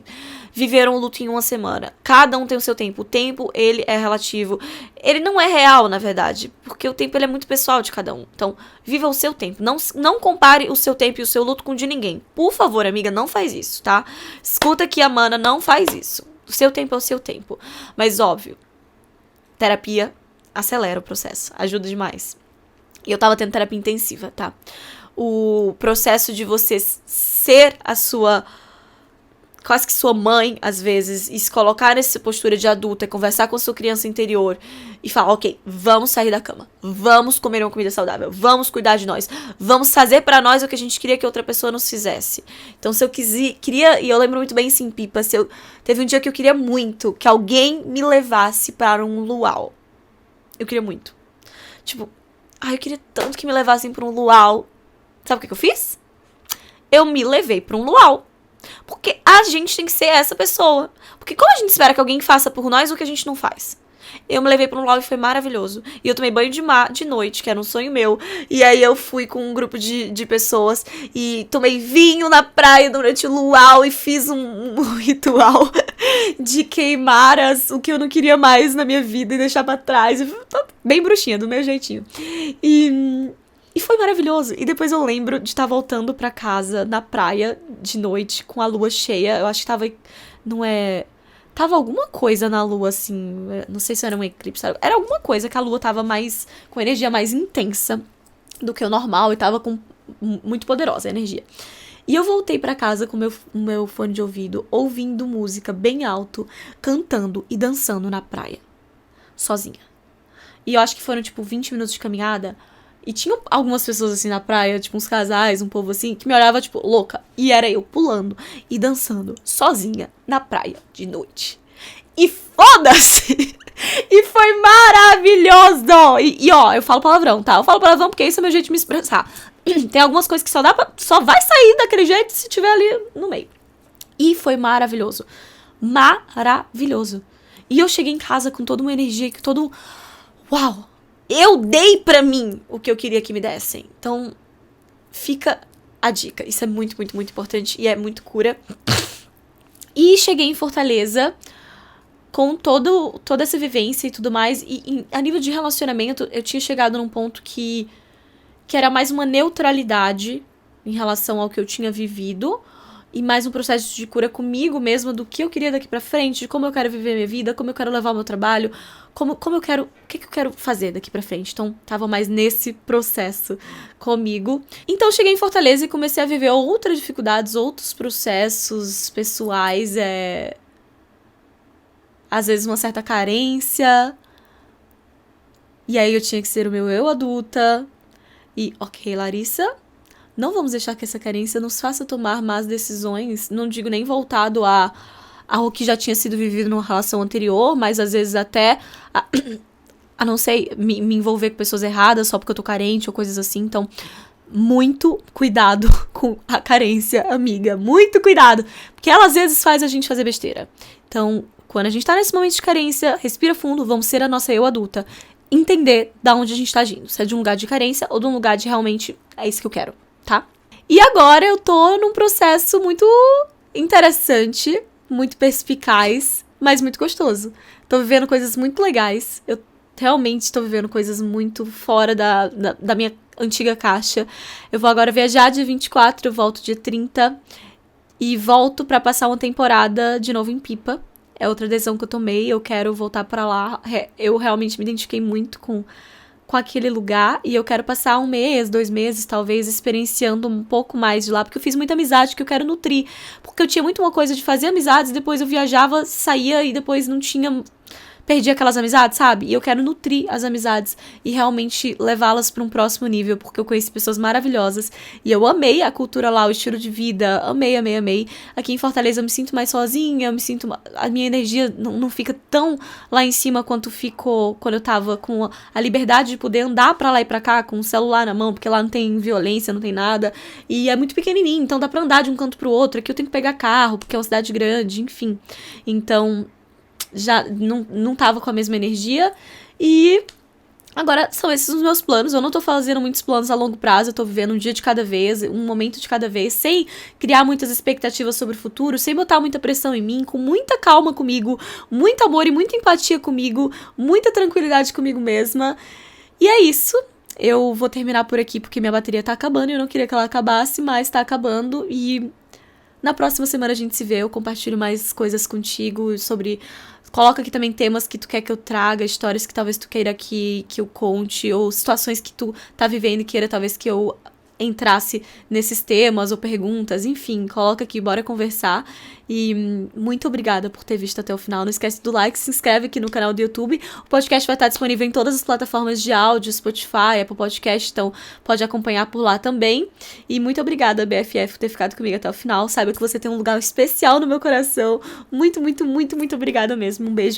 viveram o luto em 1 semana. Cada um tem o seu tempo. O tempo, ele é relativo. Ele não é real, na verdade. Porque o tempo, ele é muito pessoal de cada um. Então, viva o seu tempo. Não compare o seu tempo e o seu luto com o de ninguém. Por favor, amiga, não faz isso, tá? Escuta aqui, a mana, não faz isso. O seu tempo é o seu tempo. Mas, óbvio, terapia acelera o processo, ajuda demais. E eu tava tendo terapia intensiva, tá? O processo de você ser a sua... quase que sua mãe, às vezes, e se colocar nessa postura de adulta, conversar com a sua criança interior e falar, ok, vamos sair da cama, vamos comer uma comida saudável, vamos cuidar de nós, vamos fazer pra nós o que a gente queria que outra pessoa nos fizesse. Então, se eu queria, e eu lembro muito bem, sim, Pipa, teve um dia que eu queria muito que alguém me levasse para um luau. Eu queria muito. Tipo, eu queria tanto que me levassem pra um luau. Sabe o que eu fiz? Eu me levei pra um luau. Porque a gente tem que ser essa pessoa. Porque como a gente espera que alguém faça por nós o que a gente não faz? Eu me levei pra um luau e foi maravilhoso. E eu tomei banho de noite, que era um sonho meu. E aí eu fui com um grupo de pessoas e tomei vinho na praia durante o luau e fiz um ritual de queimar o que eu não queria mais na minha vida e deixar pra trás. Bem bruxinha, do meu jeitinho. E foi maravilhoso. E depois eu lembro de estar voltando pra casa na praia de noite com a lua cheia. Eu acho que tava... Tava alguma coisa na lua, assim... Não sei se era um eclipse. Era alguma coisa que a lua tava com energia mais intensa do que o normal. E tava muito poderosa a energia. E eu voltei pra casa com o meu fone de ouvido, ouvindo música bem alto, cantando e dançando na praia. Sozinha. E eu acho que foram, 20 minutos de caminhada... E tinha algumas pessoas, assim, na praia, uns casais, um povo, assim, que me olhava, louca. E era eu pulando e dançando, sozinha, na praia, de noite. E foda-se! E foi maravilhoso! E, ó, eu falo palavrão, tá? Eu falo palavrão porque esse é o meu jeito de me expressar. Tem algumas coisas que só vai sair daquele jeito se tiver ali no meio. E foi maravilhoso. Maravilhoso. E eu cheguei em casa com toda uma energia, Uau! Eu dei pra mim o que eu queria que me dessem. Então, fica a dica. Isso é muito, muito, muito importante e é muito cura. E cheguei em Fortaleza com toda essa vivência e tudo mais. E a nível de relacionamento, eu tinha chegado num ponto que era mais uma neutralidade em relação ao que eu tinha vivido. E mais um processo de cura comigo mesma, do que eu queria daqui pra frente, de como eu quero viver minha vida, como eu quero levar o meu trabalho, como eu quero, o que eu quero fazer daqui pra frente. Então, tava mais nesse processo comigo. Então, cheguei em Fortaleza e comecei a viver outras dificuldades, outros processos pessoais, às vezes uma certa carência. E aí eu tinha que ser o meu eu adulta. E, ok, Larissa... Não vamos deixar que essa carência nos faça tomar más decisões, não digo nem voltado ao que já tinha sido vivido numa relação anterior, mas às vezes até a não sei, me envolver com pessoas erradas só porque eu tô carente ou coisas assim. Então, muito cuidado com a carência, amiga. Muito cuidado. Porque ela às vezes faz a gente fazer besteira. Então, quando a gente tá nesse momento de carência, respira fundo, vamos ser a nossa eu adulta. Entender da onde a gente tá agindo. Se é de um lugar de carência ou de um lugar de realmente é isso que eu quero, tá? E agora eu tô num processo muito interessante, muito perspicaz, mas muito gostoso. Tô vivendo coisas muito legais. Eu realmente tô vivendo coisas muito fora da minha antiga caixa. Eu vou agora viajar dia 24, eu volto dia 30 e volto pra passar uma temporada de novo em Pipa. É outra decisão que eu tomei, eu quero voltar pra lá. Eu realmente me identifiquei muito com aquele lugar e eu quero passar 1 mês, 2 meses, talvez, experienciando um pouco mais de lá, porque eu fiz muita amizade que eu quero nutrir. Porque eu tinha muito uma coisa de fazer amizades, depois eu viajava, saía e depois não tinha... Perdi aquelas amizades, sabe? E eu quero nutrir as amizades e realmente levá-las para um próximo nível, porque eu conheci pessoas maravilhosas e eu amei a cultura lá, o estilo de vida, amei, amei, amei. Aqui em Fortaleza eu me sinto mais sozinha, a minha energia não fica tão lá em cima quanto ficou quando eu tava com a liberdade de poder andar pra lá e pra cá com o celular na mão, porque lá não tem violência, não tem nada, e é muito pequenininho, então dá pra andar de um canto pro outro. Aqui eu tenho que pegar carro, porque é uma cidade grande, enfim. Então... já não tava com a mesma energia e agora são esses os meus planos. Eu não tô fazendo muitos planos a longo prazo, eu tô vivendo um dia de cada vez, um momento de cada vez, sem criar muitas expectativas sobre o futuro, sem botar muita pressão em mim, com muita calma comigo, muito amor e muita empatia comigo, muita tranquilidade comigo mesma. E é isso. Eu vou terminar por aqui porque minha bateria tá acabando e eu não queria que ela acabasse, mas tá acabando e na próxima semana a gente se vê, eu compartilho mais coisas contigo sobre... Coloca aqui também temas que tu quer que eu traga, histórias que talvez tu queira que eu conte, ou situações que tu tá vivendo e queira talvez que eu entrasse nesses temas ou perguntas, enfim, coloca aqui, bora conversar. E muito obrigada por ter visto até o final. Não esquece do like, se inscreve aqui no canal do YouTube. O podcast vai estar disponível em todas as plataformas de áudio, Spotify, Apple Podcast, então pode acompanhar por lá também. E muito obrigada, BFF, por ter ficado comigo até o final. Saiba que você tem um lugar especial no meu coração. Muito, muito, muito, muito obrigada mesmo. Um beijo